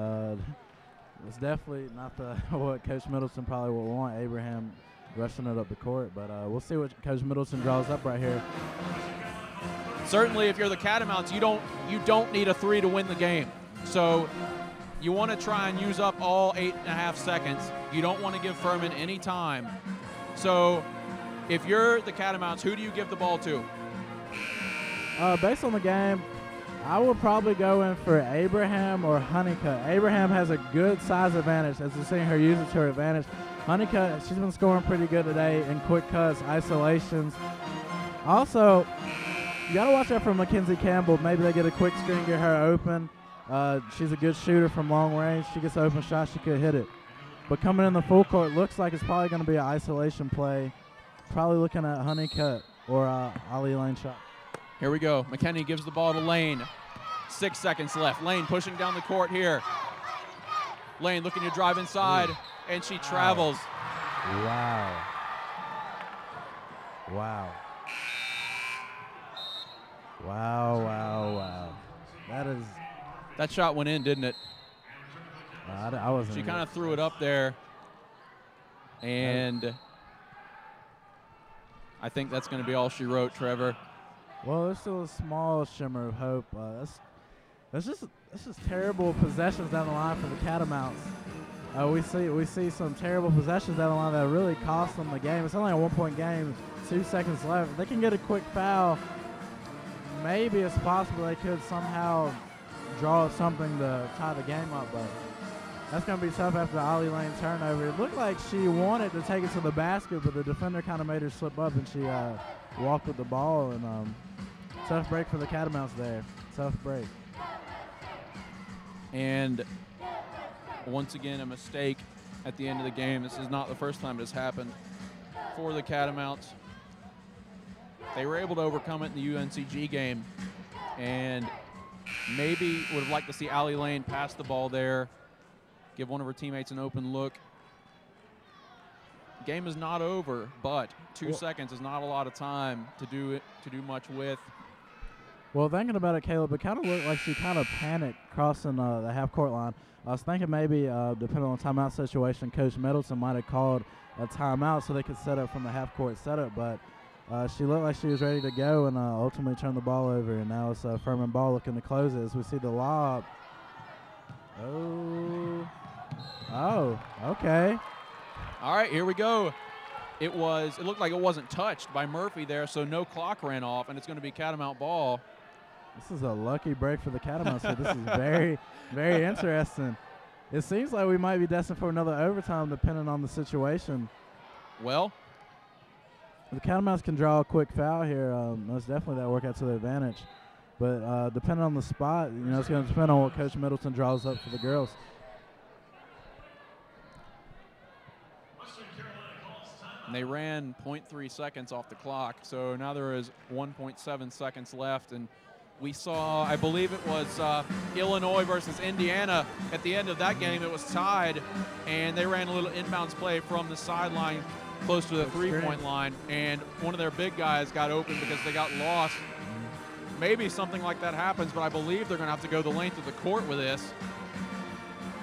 It's definitely not what Coach Middleton probably would want, Abraham rushing it up the court. But we'll see what Coach Middleton draws up right here. Certainly, if you're the Catamounts, you don't need a 3 to win the game. So you want to try and use up all 8.5 seconds. You don't want to give Furman any time. So if you're the Catamounts, who do you give the ball to? Based on the game, I would probably go in for Abraham or Honeycutt. Abraham has a good size advantage, as we're seeing her use it to her advantage. Honeycutt, she's been scoring pretty good today in quick cuts, isolations. Also, you got to watch out for Mackenzie Campbell. Maybe they get a quick screen, get her open. She's a good shooter from long range. She gets an open shot, she could hit it. But coming in the full court, looks like it's probably going to be an isolation play. Probably looking at Honeycutt or Allie Lane shot. Here we go. McKinney gives the ball to Lane. 6 seconds left. Lane pushing down the court here. Lane looking to drive inside, and she travels. Wow. Wow. Wow, wow, wow. That shot went in, didn't it? I wasn't. She kind of threw it up there, and I think that's going to be all she wrote, Trevor. Well, there's still a small shimmer of hope. That's just terrible possessions down the line for the Catamounts. We see some terrible possessions down the line that really cost them the game. It's only a 1-point game, 2 seconds left. If they can get a quick foul, maybe it's possible they could somehow draw something to tie the game up. But That's going to be tough after the Ollie Lane turnover. It looked like she wanted to take it to the basket, but the defender kind of made her slip up, and she walked with the ball. And tough break for the Catamounts there. Tough break. And once again, a mistake at the end of the game. This is not the first time this happened for the Catamounts. They were able to overcome it in the UNCG game, and maybe would have liked to see Allie Lane pass the ball there, give one of her teammates an open look. Game is not over, but 2 seconds is not a lot of time to do much with. Well, thinking about it, Caleb, it kind of looked like she kind of panicked crossing the half-court line. I was thinking maybe, depending on the timeout situation, Coach Middleton might have called a timeout so they could set up from the half-court setup, but she looked like she was ready to go and ultimately turned the ball over, and now it's Furman ball looking to close it as we see the lob. Oh, okay. All right, here we go. It looked like it wasn't touched by Murphy there, so no clock ran off, and it's going to be Catamount ball. This is a lucky break for the Catamounts. So this is very, very interesting. It seems like we might be destined for another overtime depending on the situation. Well, the Catamounts can draw a quick foul here. Most definitely that work out to their advantage. But depending on the spot, it's going to depend on what Coach Middleton draws up for the girls. And they ran 0.3 seconds off the clock, so now there is 1.7 seconds left. And we saw, I believe it was Illinois versus Indiana. At the end of that game, it was tied, and they ran a little inbounds play from the sideline close to the three-point line, and one of their big guys got open because they got lost. Maybe something like that happens, but I believe they're going to have to go the length of the court with this.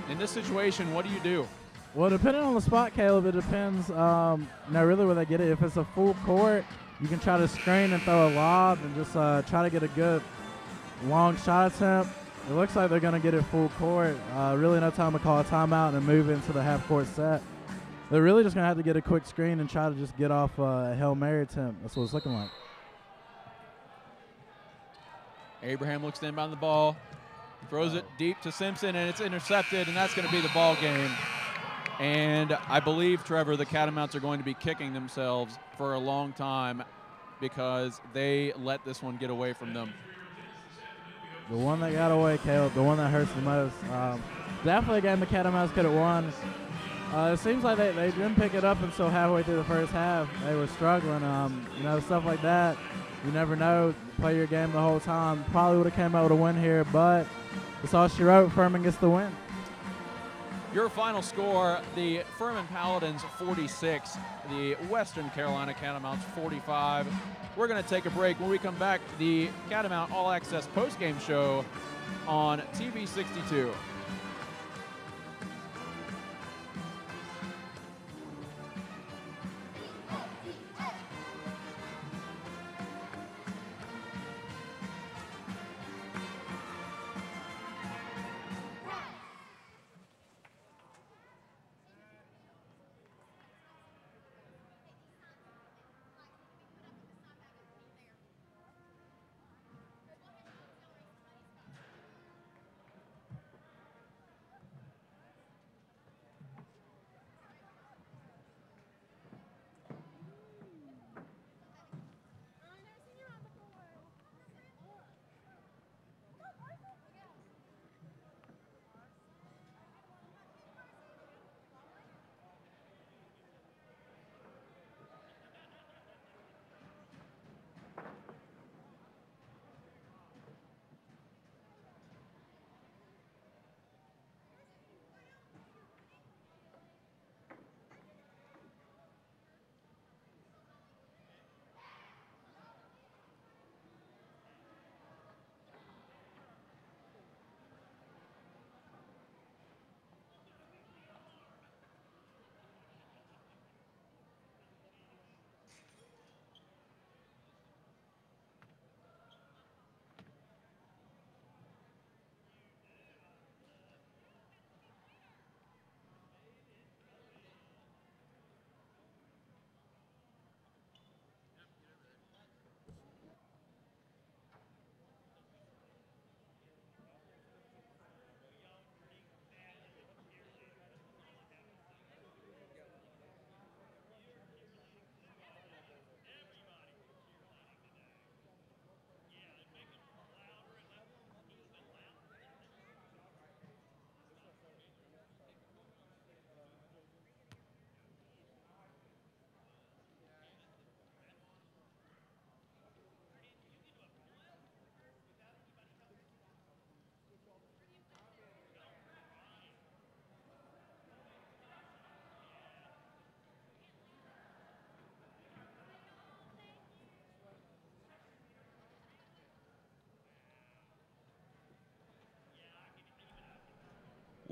In this situation, what do you do? Well, depending on the spot, Caleb, it depends. Really where they get it. If it's a full court, you can try to screen and throw a lob and just try to get a good long shot attempt. It looks like they're going to get it full court. Really no time to call a timeout and move into the half-court set. They're really just going to have to get a quick screen and try to just get off a Hail Mary attempt. That's what it's looking like. Abraham looks to inbound the ball, throws it deep to Simpson, and it's intercepted, and that's going to be the ball game. And I believe, Trevor, the Catamounts are going to be kicking themselves for a long time because they let this one get away from them. The one that got away, Caleb, the one that hurts the most. Definitely a game the Catamounts could have won. It seems like they didn't pick it up until halfway through the first half. They were struggling. Stuff like that. You never know. Play your game the whole time. Probably would have came out with a win here, but that's all she wrote. Furman gets the win. Your final score, the Furman Pallidans 46, the Western Carolina Catamounts 45. We're going to take a break. When we come back, the Catamount All Access postgame show on TV 62.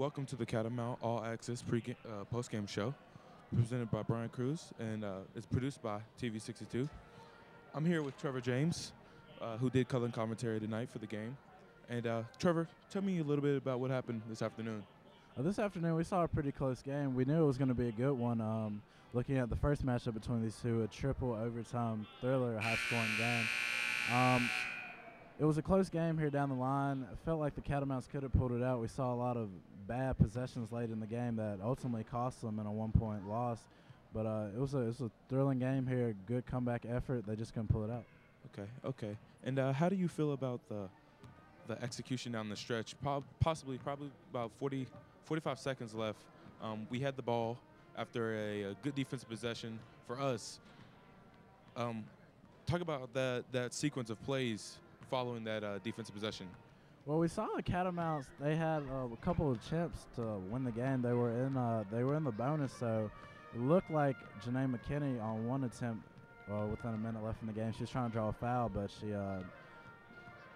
Welcome to the Catamount All Access post-game show, presented by Brian Cruz, and it's produced by TV62. I'm here with Trevor James, who did color and commentary tonight for the game. And Trevor, tell me a little bit about what happened this afternoon. This afternoon we saw a pretty close game. We knew it was going to be a good one. Looking at the first matchup between these two, a triple overtime thriller, high-scoring game. It was a close game here down the line. It felt like the Catamounts could have pulled it out. We saw a lot of bad possessions late in the game that ultimately cost them in a one-point loss. But it was a thrilling game here, good comeback effort. They just couldn't pull it out. Okay. And how do you feel about the execution down the stretch? Probably about 45 seconds left. We had the ball after a good defensive possession for us. Talk about that sequence of plays following that defensive possession. Well, we saw the Catamounts. They had a couple of attempts to win the game. They were in the bonus, so it looked like Janae McKinney on one attempt within a minute left in the game. She was trying to draw a foul, but she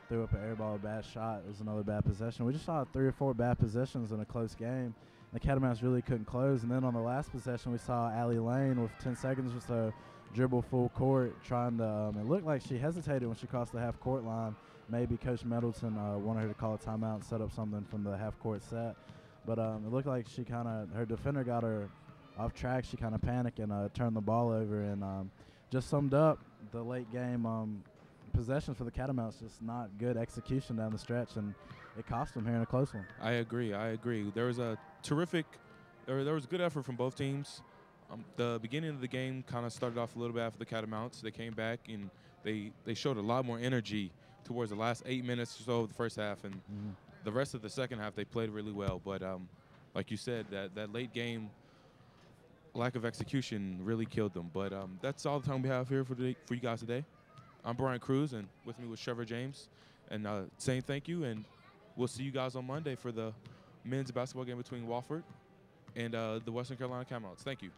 threw up an air ball, a bad shot. It was another bad possession. We just saw 3 or 4 bad possessions in a close game. The Catamounts really couldn't close. And then on the last possession, we saw Allie Lane with 10 seconds or so dribble full court, trying to it looked like she hesitated when she crossed the half-court line. Maybe Coach Middleton wanted her to call a timeout and set up something from the half-court set. But it looked like she her defender got her off track. She kind of panicked and turned the ball over, and just summed up the late game possessions for the Catamounts. Just not good execution down the stretch, and it cost them here in a close one. I agree. There was a terrific there was good effort from both teams. The beginning of the game kind of started off a little bit after the Catamounts. They came back and they showed a lot more energy towards the last 8 minutes or so of the first half, and the rest of the second half they played really well. But like you said, that late game lack of execution really killed them. But that's all the time we have here for you guys today. I'm Brian Cruz, and with me was Trevor James, and saying thank you, and we'll see you guys on Monday for the men's basketball game between Wofford and the Western Carolina Catamounts. Thank you.